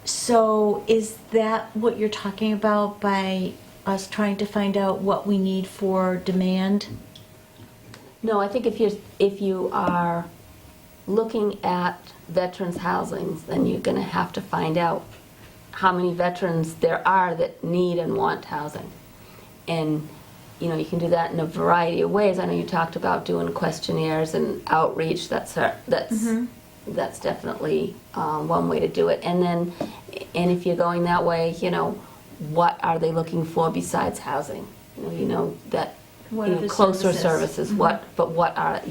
So is that what you're talking about by us trying to find out what we need for demand? No, I think if you are looking at veterans' housing, then you're going to have to find out how many veterans there are that need and want housing. And, you can do that in a variety of ways. I know you talked about doing questionnaires and outreach. That's definitely one way to do it. And if you're going that way, what are they looking for besides housing? That What are the closer services? services. What are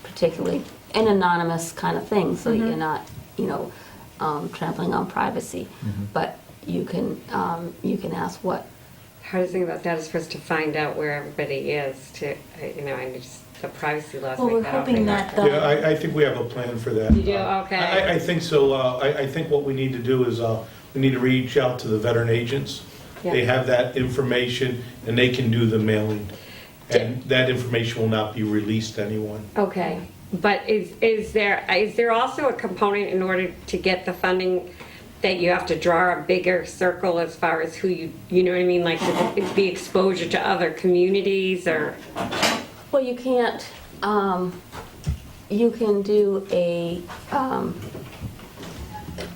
particularly an anonymous kind of thing, so that you're not trampling on privacy. But you can ask what. Hardest thing about that is for us to find out where everybody is and just the privacy laws Well, make we're that awfully hoping hard. that the. Yeah, I think we have a plan for that. You do? Okay. I think so. I think what we need to do is we need to reach out to the veteran agents. They Yeah. have that information, and they can do the mailing. And that information will not be released to anyone. Okay, but is there also a component in order to get the funding that you have to draw a bigger circle as far as who you know what I mean, like to be exposure to other communities or? Well, you can't, you can do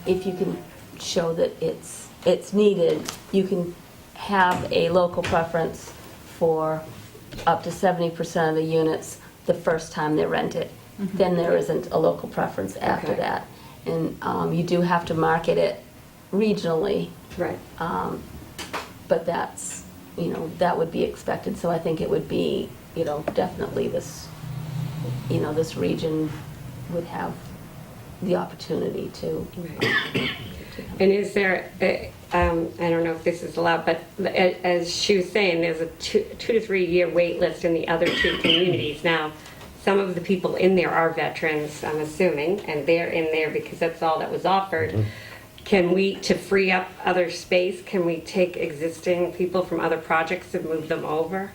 if you can show that it's needed, you can have a local preference for up to 70% of the units the first time they're rented. Then there isn't a local preference after Okay. that. And you do have to market it regionally, Right. but that's, that would be expected. So I think it would be, definitely this region would have the opportunity to. Right. And is there, I don't know if this is allowed, but as she was saying, there's a 2 to 3 year wait list in the other 2 communities. Now, some of the people in there are veterans, I'm assuming, and they're in there because that's all that was offered. Can we, to free up other space, can we take existing people from other projects and move them over?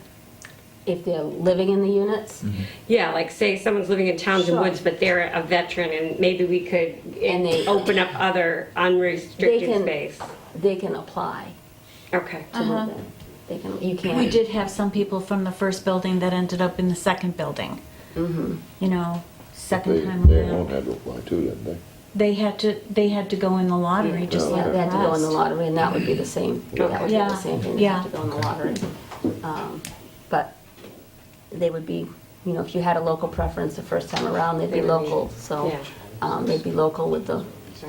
If they're living in the units, Yeah, like say someone's living in Townsend Sure. Woods, but they're a veteran, and maybe we could And they- open up other unrestricted can- space. they can apply Okay. to move in. They can, you can't. We did have some people from the first building that ended up in the second building. You know, second time They won't around. have to apply too, didn't they? They had to go in the lottery, just Yeah, like they had to go in the rest. lottery, and that would be the same. That would be Yeah. the same thing, they have Yeah. to go in the lottery. But they would be, you know, if you had a local preference the first time around, they'd be They would be- local, so they'd be local with the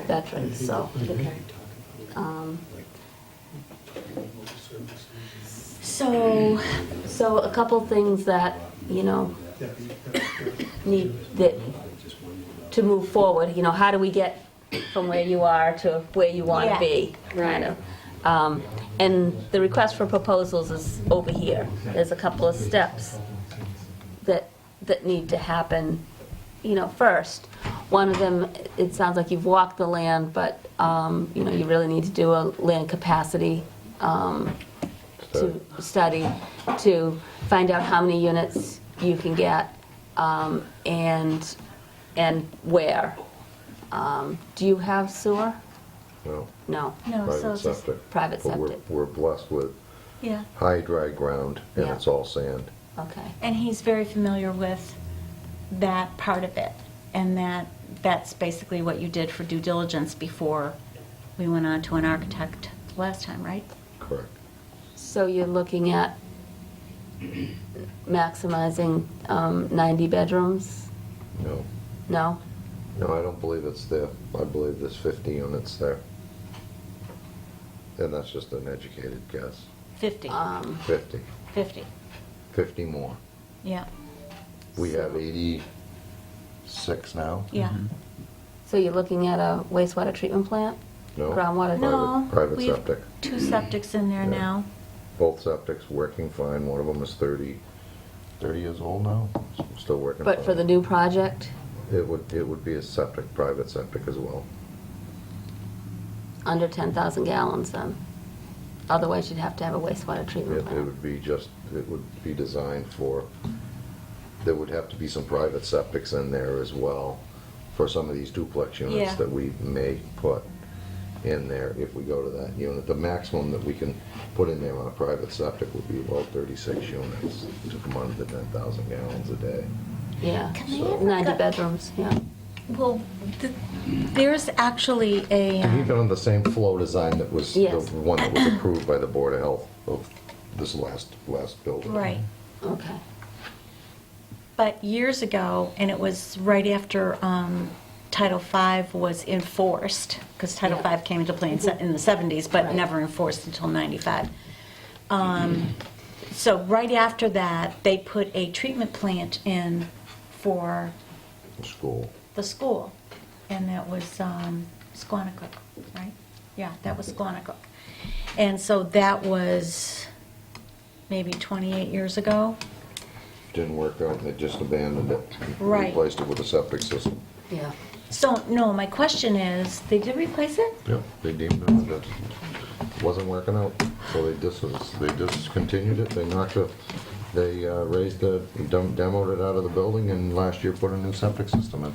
veterans, so. Okay. So, A couple things that, you know, need, that, to move forward, you know, how do we get from where you are to where you want to Yeah. be? Kind of. And the request for proposals is over here. There's a couple of steps that need to happen, you know, first. One of them, it sounds like you've walked the land, but, you know, you really need to do a land capacity to study to find out how many units you can get, and where. Do you have sewer? No, No, no, so private it's just, septic. private But septic. we're blessed with yeah. high, dry ground, and Yeah. it's all sand. Okay. And he's very familiar with that part of it, and that's basically what you did for due diligence before we went on to an architect last time, right? Correct. So you're looking at maximizing 90 bedrooms? No, No? no, I don't believe it's there. I believe there's 50 units there. And that's just an educated guess. 50, 50, 50, 50 more. yeah, We have 86 now? yeah. So you're looking at a wastewater treatment plant? No. Groundwater? No, Private we have septic. 2 septics in there Yeah. now. Both septics working fine. One of them is 30 years old now, still working fine. But for the new project, It would be a septic, private septic as well. under 10,000 gallons then? Otherwise, you'd have to have a wastewater treatment It plant. would be just, it would be designed for, there would have to be some private septics in there as well for some of these duplex units Yeah. that we may put in there if we go to that unit. The maximum that we can put in there on a private septic would be about 36 units to come under the 10,000 gallons a day. Yeah, So- 90 bedrooms, yeah. Well, there's actually a, And even on the same flow design that was the Yes. one that was approved by the Board of Health of this last building. right, Okay. but years ago, and it was right after Title V was enforced, because Title Yeah. V came into play in the 70s, but Right. never enforced until 95. So right after that, they put a treatment plant in for School. the school, and that was Squanicook, right? Yeah, that was Squanicook. And so that was maybe 28 years ago. Didn't work out, they just abandoned it. Right. Replaced it with a septic system. Yeah. So, no, my question is, they did replace it? Yep. They deemed it that it wasn't working out, so they discontinued it, they raised the, demoed it out of the building, and last year put a new septic system in.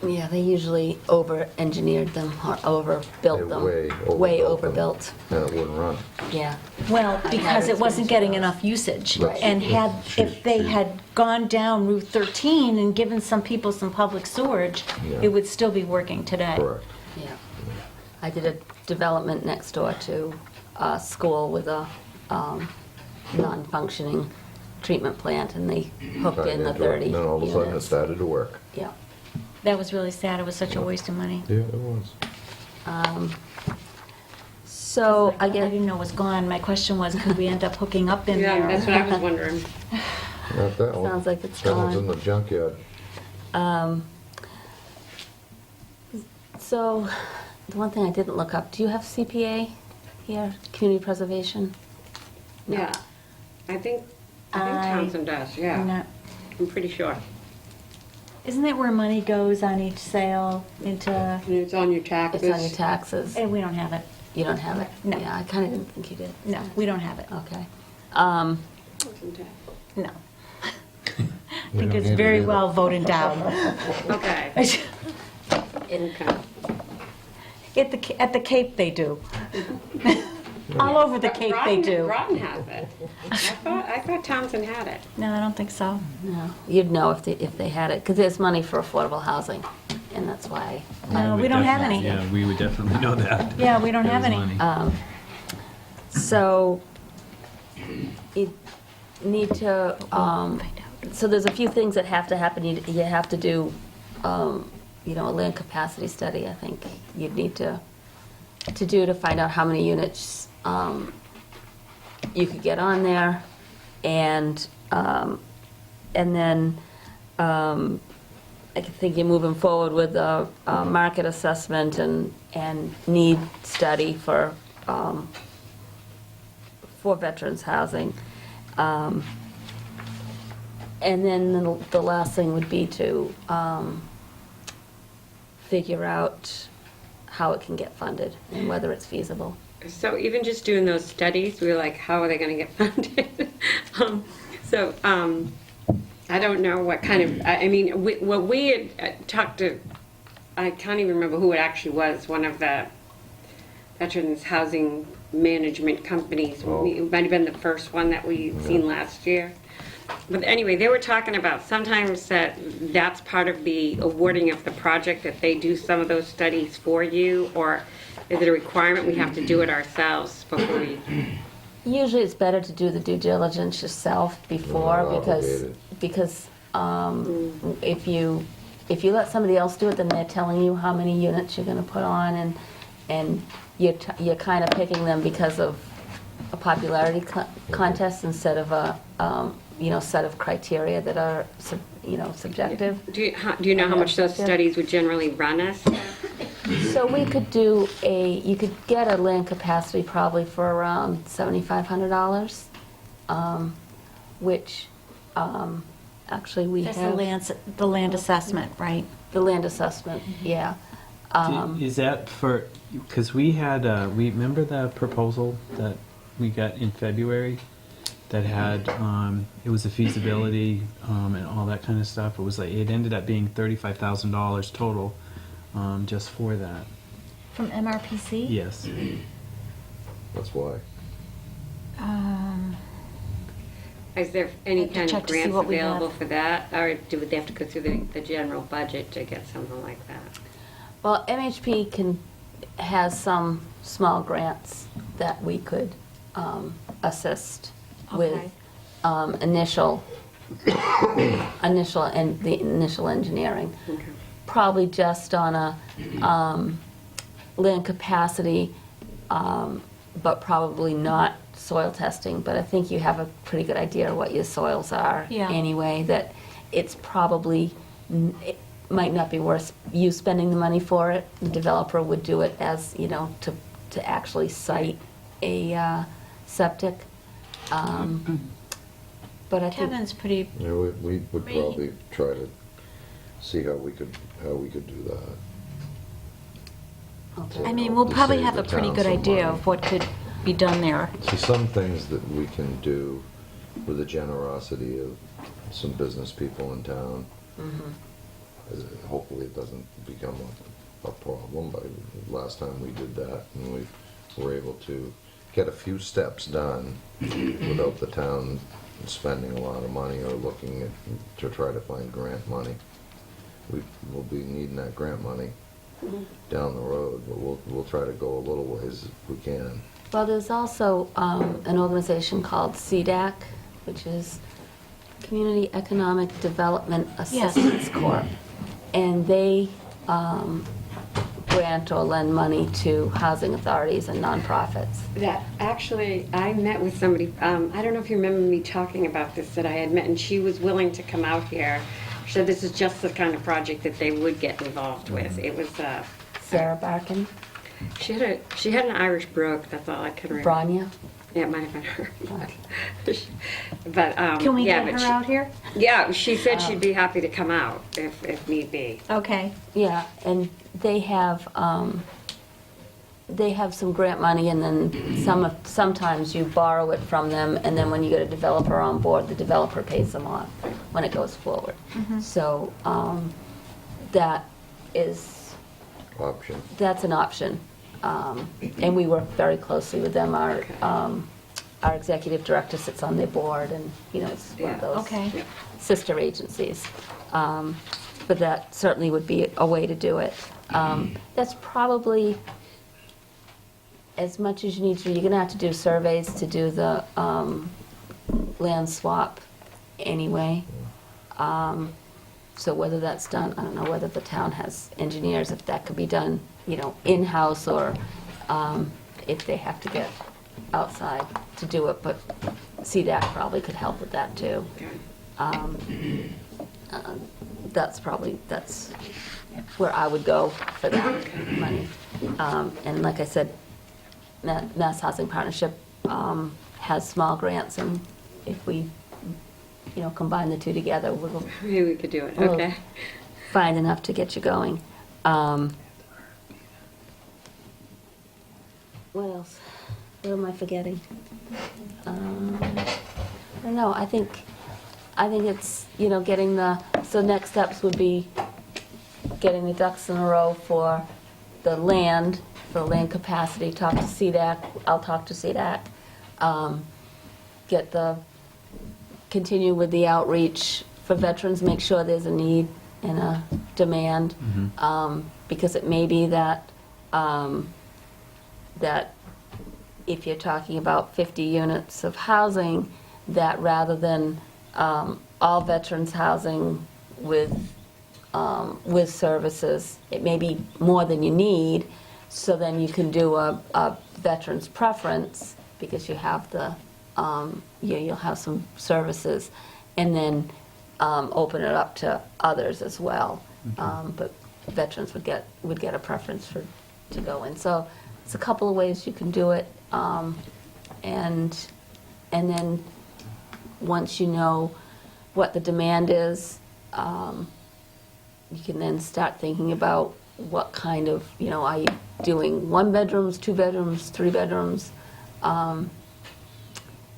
Yeah, they usually over-engineered them or overbuilt They them. way Way overbuilt them. overbuilt, And it wouldn't run. yeah. Well, I because had it wasn't getting experience enough usage. Right. And if they She- had gone down Route 13 and given some people some public sewerage, Yeah. it would still be working today. Correct. Yeah. I did a development next door to a school with a non-functioning treatment plant, and they hooked in the 30 Then all of a sudden it units. started to work. Yeah. That was really sad. It was such a waste of money. Yeah, it was. So I I guess, didn't know it was gone. My question was, could we end up hooking up in Yeah, there? that's what I was wondering. Not that one. Sounds like it's That one's gone. in the junkyard. so, the one thing I didn't look up, do you have CPA here, community preservation? Yeah. I think I- Townsend does, yeah. No. I'm pretty sure. Isn't that where money goes on each sale into, And it's on your taxes. It's on your taxes. and we don't have it. You don't have it? No. Yeah, I kind of didn't think you did. No, we don't have it. Okay. Isn't it? No. I think it's very well voted down. Okay. Okay. At the Cape, they do. All over the Cape, they do. Groton has it. I thought Townsend had it. No, I don't think so. No, you'd know if they had it, because there's money for affordable housing, and that's why. No, we don't have any. Yeah, we would definitely know that. Yeah, we don't have There's any. money. So you need to, so there's a few things that have to happen. You have to do, a land capacity study, I think you'd need to do to find out how many units you could get on there. And then I think you're moving forward with a market assessment and need study for veterans housing. And then the last thing would be to figure out how it can get funded and whether it's feasible. So even just doing those studies, we were like, how are they going to get funded? I don't know what kind of, what we had talked to, I can't even remember who it actually was, one of the veterans housing management companies. It might have been the first one that we seen last year. But anyway, they were talking about sometimes that's part of the awarding of the project, that they do some of those studies for you, or is it a requirement we have to do it ourselves before we? Usually it's better to do the due diligence yourself before, because if you let somebody else do it, then they're telling you how many units you're going to put on, and you're kind of picking them because of a popularity contest instead of a set of criteria that are subjective. Do you know how much those studies would generally run us? So we could do you could get a land capacity probably for around $7,500, which actually we That's have. the land assessment, right? The land assessment, yeah. Is that for, because we had, remember the proposal that we got in February that had, it was a feasibility and all that kind of stuff. It ended up being $35,000 total just for that. From MRPC? Yes. That's why. Is there any Have to kind check of to see grants what we available have. for that? Or do they have to go through the general budget to get something like that? Well, MHP has some small grants that we could assist with initial engineering. Okay. Probably just on a land capacity, but probably not soil testing. But I think you have a pretty good idea of what your soils are anyway, that it's probably, it might not be worth you spending the money for it. The developer would do it as, to actually site a septic. But I think Kevin's pretty, Yeah, we would probably try to see how we could do that. I mean, we'll To probably save have the a pretty town good some idea money. of what could be done there. See, some things that we can do with the generosity of some business people in town. Hopefully it doesn't become a problem, but last time we did that, and we were able to get a few steps done without the town spending a lot of money or looking to try to find grant money. We'll be needing that grant money down the road, but we'll try to go a little ways if we can. Well, there's also an organization called CDAC, which is Community Economic Development Assistance Corp. And they grant or lend money to housing authorities and nonprofits. That actually, I met with somebody, I don't know if you remember me talking about this, that I had met, and she was willing to come out here. She said this is just the kind of project that they would get involved with. It was, Sarah Barkin, she had an Irish brogue, that's all I can remember. Branya. Yeah, it might have been her. But, Can we yeah, get but her out here? Yeah, she said she'd be happy to come out if need be. Okay. Yeah, and they have they have some grant money, and then sometimes you borrow it from them, and then when you get a developer on board, the developer pays them off when it goes forward. So that is, that's an option. And we work very closely with them. Our executive director sits on their board, and, you know, it's one of those Okay. sister agencies. But that certainly would be a way to do it. That's probably as much as you need to. You're going to have to do surveys to do the land swap anyway. So whether that's done, I don't know whether the town has engineers, if that could be done, you know, in-house, or if they have to get outside to do it, but CDAC probably could help with that too. That's where I would go for that money. And like I said, Mass Housing Partnership has small grants, and if we, you know, combine the two together, we'll Maybe we could do it, Well, okay. find enough to get you going. What else? What am I forgetting? I don't know. I think it's, you know, so next steps would be getting the ducks in a row for the land capacity, talk to CDAC, I'll talk to CDAC, continue with the outreach for veterans, make sure there's a need and a demand, because it may be that if you're talking about 50 units of housing, that rather than all veterans housing with services, it may be more than you need, so then you can do a veterans preference, because you have you'll have some services, and then open it up to others as well. But veterans would get a preference to go in. So it's a couple of ways you can do it, and then once you know what the demand is, you can then start thinking about what kind of, you know, are you doing 1 bedrooms, 2 bedrooms, 3 bedrooms, and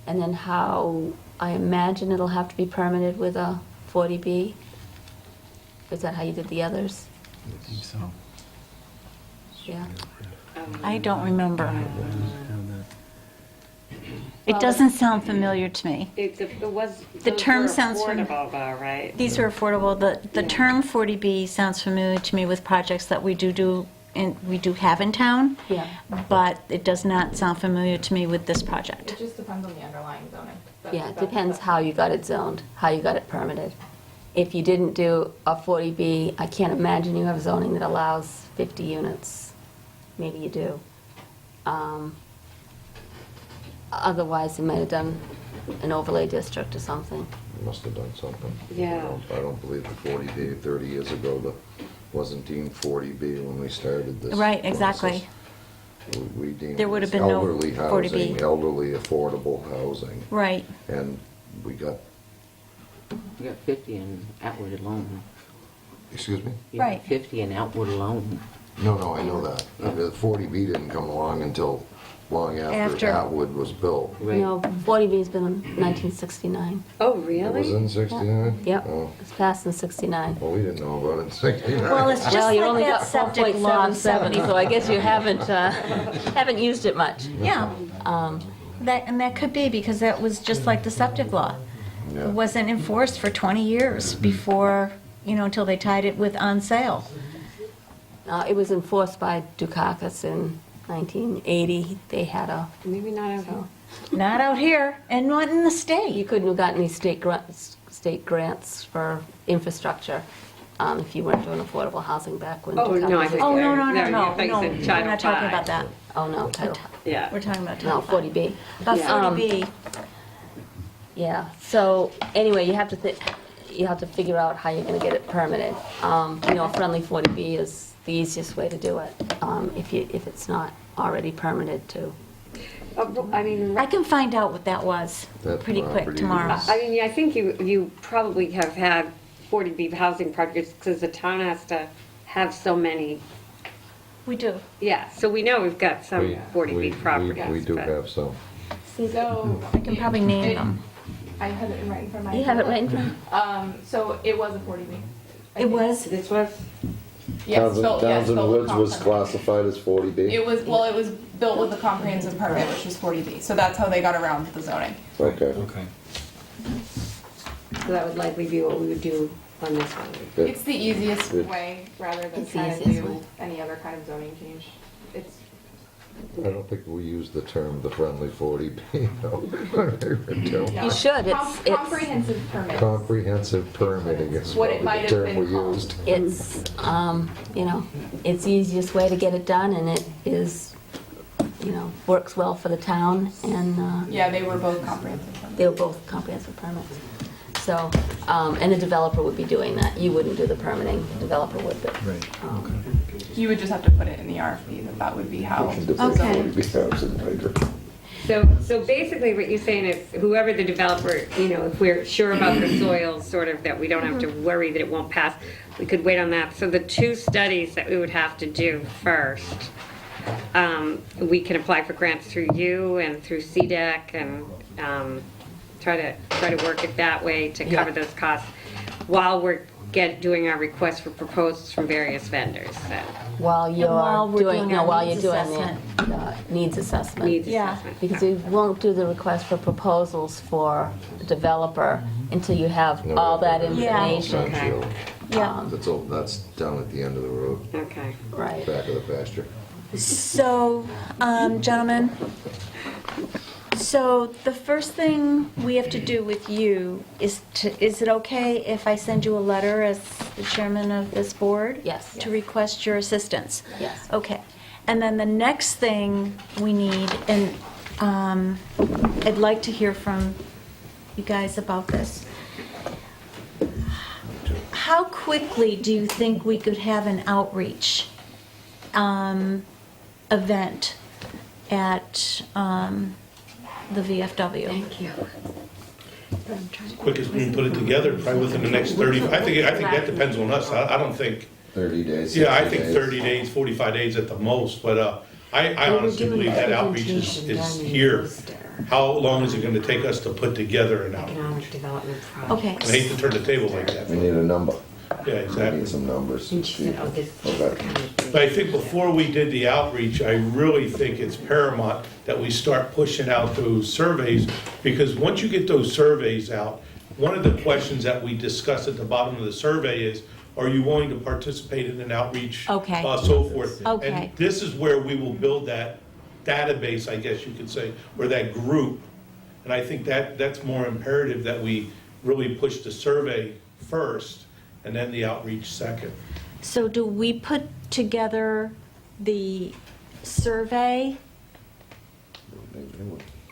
then how, I imagine it'll have to be permitted with a 40B. Is that how you did the others? I think so. Yeah. I don't remember. It doesn't sound familiar to me. It was. The term those were sounds affordable though, right? These are affordable. The term 40B sounds familiar to me with projects that we do have in town. Yeah. But it does not sound familiar to me with this project. It just depends on the underlying zoning. Yeah, it depends how you got it zoned, how you got it permitted. If you didn't do a 40B, I can't imagine you have zoning that allows 50 units. Maybe you do. Otherwise, they might have done an overlay district or something. Must have done something. Yeah. I don't believe the 40B, 30 years ago, wasn't deemed 40B when we started this. Right, exactly. process. We deemed There would it have as been no elderly 40B. housing, elderly affordable housing. Right. And we got, You got 50 in Atwood alone. excuse me? You got Right. 50 in Atwood alone. No, I know that. The 40B didn't come along until long after After. Atwood was built. Right. No, 40B's been in 1969. Oh, It was really? in 69? Yep, Oh, it was passed in 69. well, we didn't know about it in 69. Well, it's just Well, you like only that got septic law in 4.77, 70. so I guess you haven't used it much. Yeah. That could be because that was just like the septic law. Yeah. It wasn't enforced for 20 years before, until they tied it with on sale. It was enforced by Dukakis in 1980. They had Maybe not over. so Not out here and not in the you state. couldn't have gotten any state grants for infrastructure if you weren't doing affordable housing back when. Oh, no, I Dukakis- think. Oh, no, no, No, no, I no, thought you no. said We're Title not talking V. about that. Oh, no, Title, Yeah. We're talking about no, Title 40B. About Yeah. 40B. Yeah, so anyway, you have to figure out how you're gonna get it permitted. A friendly 40B is the easiest way to do it, if it's not already permitted too. I mean, I can find out what that was That pretty quick property tomorrow. is- I think you probably have had 40B housing projects because the town has to have so many We do. Yeah, so we know we've got some We- 40B properties. We do but- have some. So I can probably name them. I have it right in front of my. You have it right in front? So it was a 40B. It was? This was, Yes, built, yes, Townsend built with Woods was comprehensive. classified as 40B? It was, well, it was built with a comprehensive permit, which was 40B, so that's how they got around the zoning. Okay. Okay. so that would likely be what we would do on this one. Good. It's the easiest Good. way, rather than It's the trying to easiest way. do any other kind of zoning change. It's, I don't think we use the term the friendly 40B, no. no. You should, it's- Comprehensive permits. Comprehensive permitting is What it probably might the have term been we called. used. It's, you know, it's the easiest way to get it done, and it is, you know, works well for the town, and Yeah, they were both comprehensive permits. they were both comprehensive permits. So, and the developer would be doing that. You wouldn't do the permitting, the developer would, but. Right, okay. You would just have to put it in the RFP, that would be how. We can debate Okay. 40B housing later. So basically what you're saying is whoever the developer, if we're sure about the soils, sort of, that we don't have to worry that it won't pass, we could wait on that. So the two studies that we would have to do first, we can apply for grants through you and through CDEC and try to work it that way to cover those costs while we're doing our requests for proposals from various vendors. then. While you're while we're doing, doing you know, our while you're needs doing assessment. the needs assessment. Needs Yeah. assessment. Because we won't do the request for proposals for the developer until you have No, all that Yeah. information. Okay. Yeah. That's down at the end of the road, Okay. Right. back of the pasture. So, gentlemen, so the first thing we have to do with you is is it okay if I send you a letter as the chairman of this board? Yes. To request your assistance? Yes. Okay. And then the next thing we need, and I'd like to hear from you guys about this. How quickly do you think we could have an outreach event at the VFW? Thank you. Quick as we can put it together, probably within the next 30, I think that depends on us. I don't think, 30 days. yeah, I 60 think days. 30 days, 45 days at the most, but I honestly believe that outreach is here. How long is it gonna take us to put together an outreach? Economic development project. Okay. I hate to turn the table like that. We need a number. Yeah, We exactly. need some numbers. And she said, oh, this Okay. kind of. But I think before we did the outreach, I really think it's paramount that we start pushing out those surveys, because once you get those surveys out, one of the questions that we discuss at the bottom of the survey is, are you willing to participate in an outreach? Okay. So forth. Okay. And this is where we will build that database, I guess you could say, or that group. And I think that's more imperative, that we really push the survey first and then the outreach second. So do we put together the survey?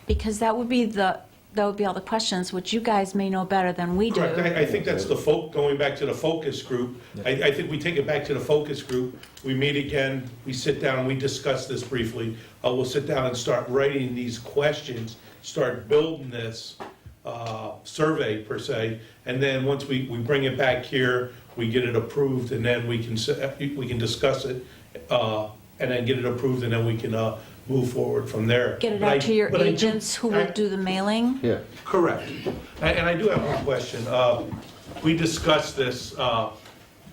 Because that would be all the questions, which you guys may know better than we do. Correct, I think that's going back to the focus group. I think we take it back to the focus group, we meet again, we sit down, we discuss this briefly. We'll sit down and start writing these questions, start building this survey per se, and then once we bring it back here, we get it approved, and then we can discuss it, and then get it approved, and then we can move forward from there. Get it But I- out to your but I do- agents who will do the mailing? Yeah. Correct. And I do have one question. We discussed this,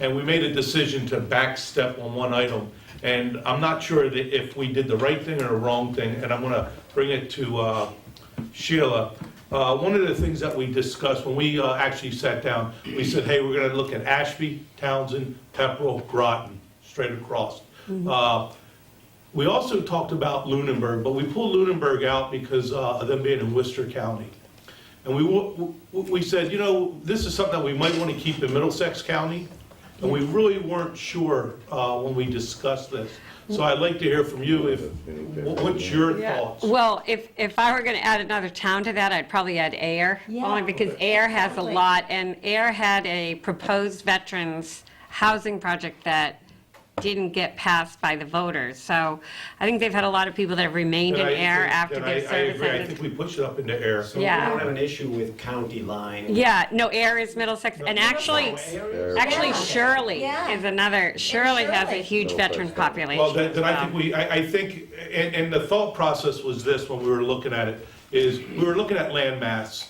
and we made a decision to backstep on one item. And I'm not sure that if we did the right thing or the wrong thing, and I'm going to bring it to Sheila. One of the things that we discussed when we actually sat down, we said, hey, we're going to look at Ashby, Townsend, Pepperell, Groton, straight across. We also talked about Lunenburg, but we pulled Lunenburg out because of them being in Worcester County. And we said, this is something that we might want to keep in Middlesex County, and we really weren't sure when we discussed this. So I'd like to hear from you, what's your thoughts? Well, if I were going to add another town to that, I'd probably add Ayer. Yeah. Only because Ayer has a Exactly. lot, and Ayer had a proposed veterans housing project that didn't get passed by the voters. So I think they've had a lot of people that have remained in air after And their I service agree, I ended. think we push it up into air. So we Yeah. don't have an issue with county line. Yeah, no, air is Middlesex, and actually, actually Yeah. Shirley Yeah. is another, Shirley has a Shirley. huge veteran population. Well, then I as think well. I think, and the thought process was this when we were looking at it, is we were looking at landmass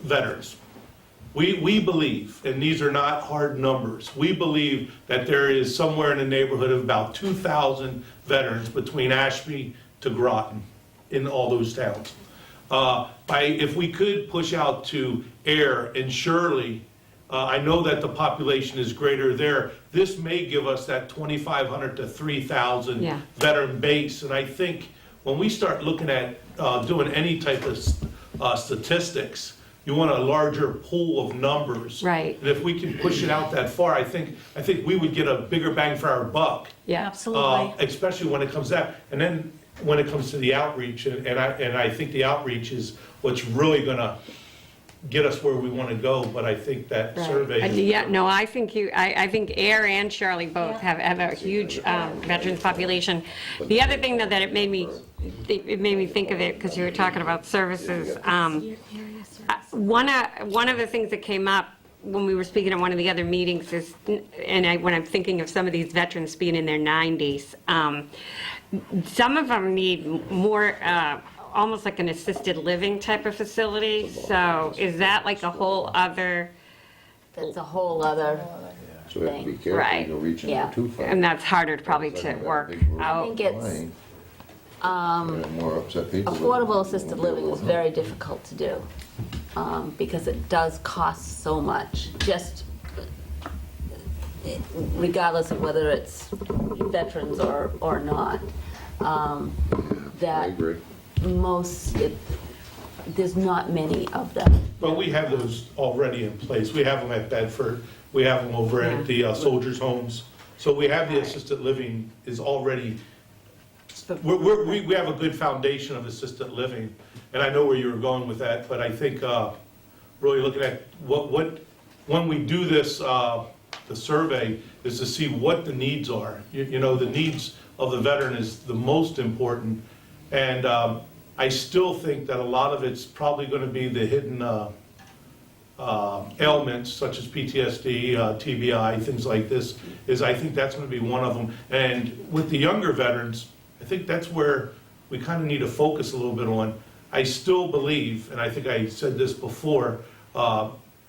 veterans. We believe, and these are not hard numbers, we believe that there is somewhere in the neighborhood of about 2,000 veterans between Ashby to Groton in all those towns. If we could push out to Air and Shirley, I know that the population is greater there. This may give us that 2,500 to 3,000 Yeah. veteran base. And I think when we start looking at doing any type of statistics, you want a larger pool of numbers. Right. And if we can push it out that far, I think we would get a bigger bang for our buck. Yeah. Absolutely. Especially when it comes out, and then when it comes to the outreach, and I think the outreach is what's really gonna get us where we wanna go, but I think that survey. Yeah, no, I think I think Air and Shirley both have a huge veterans population. The other thing though that it made me think of it, because you were talking about services, one of the things that came up when we were speaking at one of the other meetings is, when I'm thinking of some of these veterans being in their 90s, some of them need more, almost like an assisted living type of facility. So is that like a whole other, That's a whole other, So we have to be careful, Right. you know, reaching Yeah. too far. and that's harder probably to work I out. think it's, More upset people. affordable assisted living is very difficult to do, because it does cost so much, just regardless of whether it's veterans or not. I That agree. there's not many of them. But we have those already in place. We have them at Bedford, we have them over at the soldiers' homes. So we have the assisted living is already, we have a good foundation of assisted living. And I know where you were going with that, but I think really looking at when we do this, the survey, is to see what the needs are. You know, the needs of the veteran is the most important. And I still think that a lot of it's probably going to be the hidden ailments such as PTSD, TBI, things like this, I think that's going to be one of them. And with the younger veterans, I think that's where we kind of need to focus a little bit on. I still believe, and I think I said this before,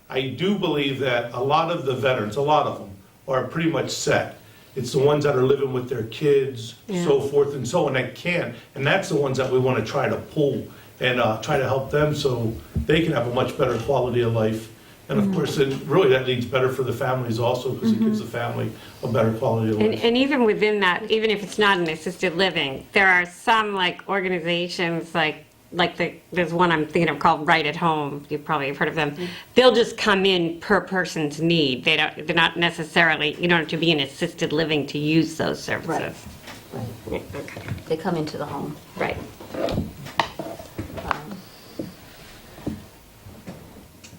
I do believe that a lot of the veterans, a lot of them, are pretty much set. It's the ones that are living with their kids, so forth and so on, that can. And that's the ones that we want to try to pull and try to help them so they can have a much better quality of life. And of course, really that leads better for the families also, because it gives the family a better quality of life. And even within that, even if it's not an assisted living, there are some like organizations there's one I'm thinking of called Right at Home. You probably have heard of them. They'll just come in per person's need. They're not necessarily, you don't have to be in assisted living to use those services. Right. Okay. They come into the home. Right.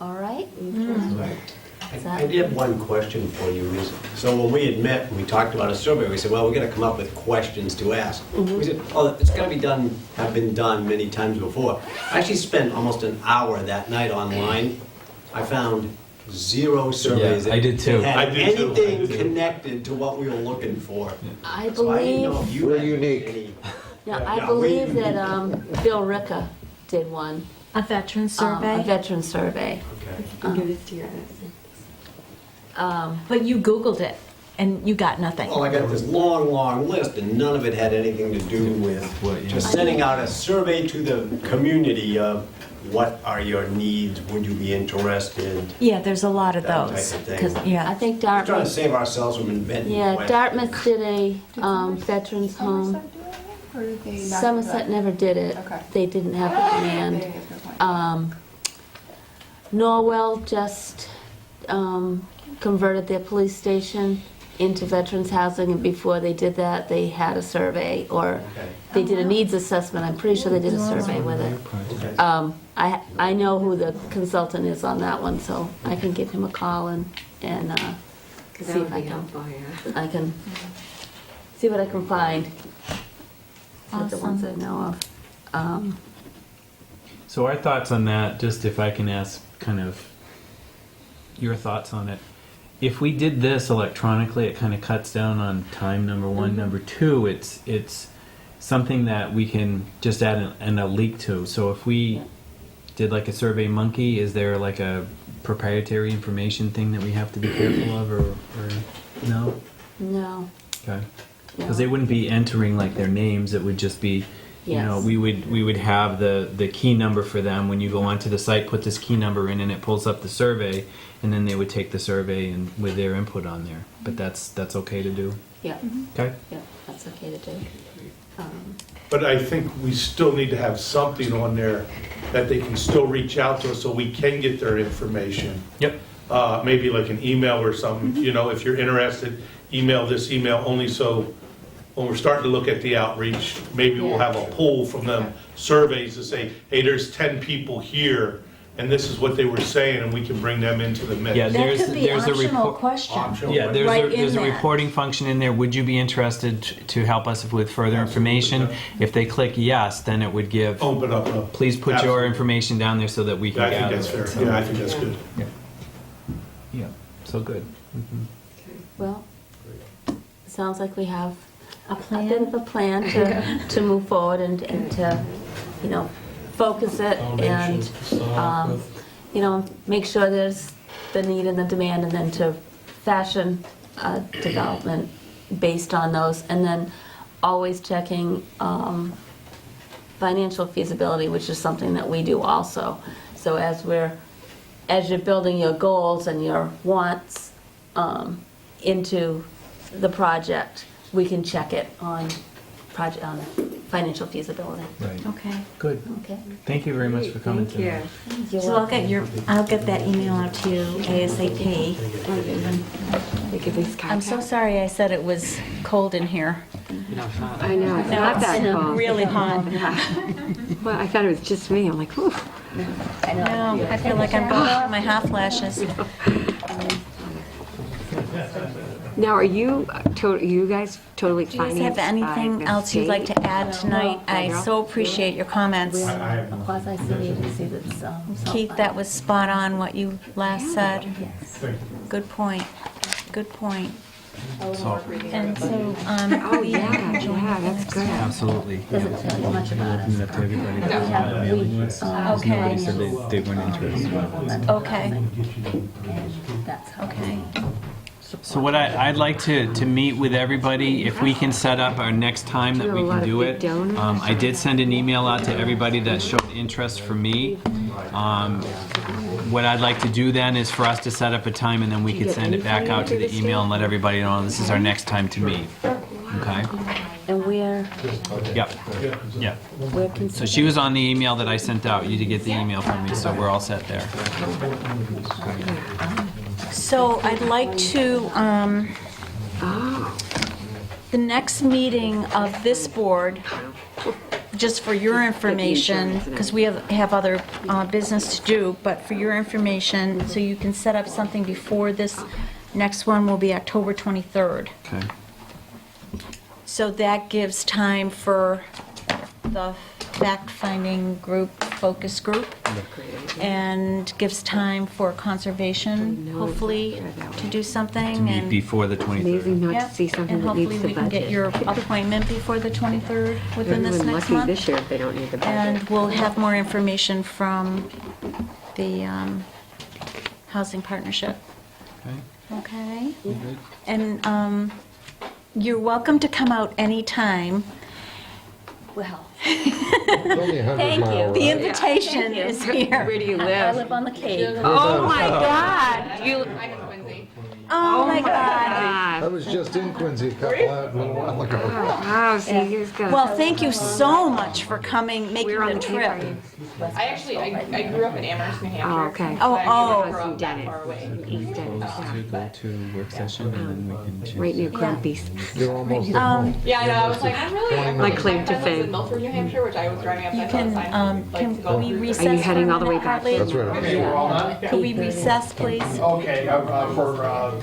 All right? I did have one question for you. So when we had met and we talked about a survey, we said, well, we're going to come up with questions to ask. We said, oh, it's got to be done, have been done many times before. I actually spent almost an hour that night online. I found 0 surveys Yeah, I did too. that I had did too. anything connected to what we were looking for. I So I didn't know believe, if you We're had unique. any- now, Yeah, I we- believe that Bill Ricka did one. A veteran A survey? veteran survey. Okay. But you Googled it, and you got nothing. Well, I got this long, long list, and none of it had anything to do with just sending out a survey to the community of what are your needs, would you be interested? Yeah, there's a lot of That type those. of thing. 'Cause- I yeah. think We're trying to Dartmouth, save ourselves from inventing yeah, questions. Dartmouth did a veterans home. Somerset do it, or did they not do Somerset that? never did it. Okay. They didn't have the They demand. didn't get to the point. Norwell just converted their police station into veterans housing, and before they did that, they had a survey, or Okay. they did a needs assessment. I'm pretty sure they did a survey with it. Okay. I know who the consultant is on that one, so I can give him a call and Because see that if would I be can, helpful, yeah. I can see what I can find. With the ones I Awesome. know of. So our thoughts on that, just if I can ask kind of your thoughts on it. If we did this electronically, it kind of cuts down on time, number one. Number two, it's something that we can just add a link to. So if we did like a Survey Monkey, is there like a proprietary information thing that we have to be careful of, or no? No. Okay. Because they wouldn't be entering like their names. It would just be, you know, Yes. we would have the key number for them. When you go onto the site, put this key number in, and it pulls up the survey, and then they would take the survey and with their input on there. But that's okay to do. Yeah, Okay. yeah, that's okay to do. But I think we still need to have something on there that they can still reach out to us so we can get their information. Yep. Maybe like an email or something, you know, if you're interested, email this email only so when we're starting to look at the outreach, maybe we'll have a poll from them, surveys to say, hey, there's 10 people here, and this is what they were saying, and we can bring them into the mix. Yeah, That could be there's a optional report. question. Optional. Yeah, Right in there's a that. reporting function in there. Would you be interested to help us with further information? If they click yes, then it would give, Open up. please put your Absolutely. information down there so that we can I think gather that's it. fair. Yeah, I think that's good. Yeah, so good. Well, sounds like we have A a bit plan? of a plan to move forward and to, you know, focus it and, you know, make sure there's the need and the demand, and then to fashion a development based on those, and then always checking financial feasibility, which is something that we do also. So as you're building your goals and your wants into the project, we can check it on financial feasibility. Right. Okay. Good. Okay. Thank you very much for coming Thank you. tonight. So I'll get that email out to you ASAP. I'm so sorry I said it was cold in here. I know, it's not that cold. Really hot. Well, I thought it was just me. I'm like, whew. I know, I feel like I'm going through my hot flashes. Now, are you guys totally Do you guys financed have anything by the else you'd like state? to add tonight? I so appreciate your comments. We're a quasi-city agency that's Keith, that was spot on what you last said. Yes. Good point. Good point. So, And so, Oh, yeah, that's good. absolutely. Doesn't tell you much about us. Open it up to everybody that's not mailing list. Okay. Nobody said they weren't interested. Okay. And that's how. Okay. So what I'd like to meet with everybody, if we can set up our next time that we can do it. I did send an email out to everybody that showed interest for me. What I'd like to do then is for us to set up a time, and then we could send it back out to the email and let everybody know this is our next time to meet. Okay? And where Yep. Yeah. So she was on the email that I sent out. You did get the email from me, so we're all set there. So I'd like to, the next meeting of this board, just for your information, because we have other business to do, but for your information, so you can set up something before this next one will be October 23rd. Okay. So that gives time for the fact-finding group, focus group, and gives time for conservation, hopefully, to do something. To meet and before the 23rd. Amazing not Yep, to see something and that needs hopefully the we can get budget. your appointment before the 23rd, within this Everyone next lucky month. this year if they don't need the budget. And we'll have more information from the Housing Partnership. Okay. Okay? And you're welcome to come out anytime. Well, Thank you. The invitation is here. Where do you I live? live on the Cape. Oh, my God. You, Oh, my God. I God. was just in Quincy a little while ago. Wow, so you guys got. Well, thank you so much for coming, making We're on the the Cape, are trip. you? I grew up in Amherst, New Hampshire. Oh, okay. Oh, but I oh. never grew up that Dennis. far away. East Dennis, To go to work session, and then we can choose. right near Grumpy's. You're almost Yeah, I know. I was like, I'm really. My claim to my cousin's fame. in Milford, New Hampshire, which I was driving up You there all the can, time. Like, to go can we through. recess Are you for heading a all the way minute, back? Hartley? That's right. Okay, we're all done? Could we recess, please? Okay,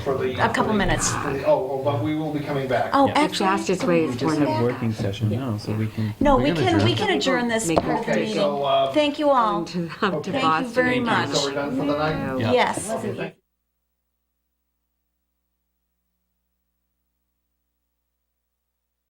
for the... A couple minutes. Oh, but we will be coming back. Oh, Yeah. actually. The fastest way is Just to have a working session now, so we can. No, we're we gonna can adjourn. adjourn this Make part of the Okay, meeting. so, Thank you all. to Okay. Boston. Thank you very Thank you. much. So we're done for the night? Yeah. Yes.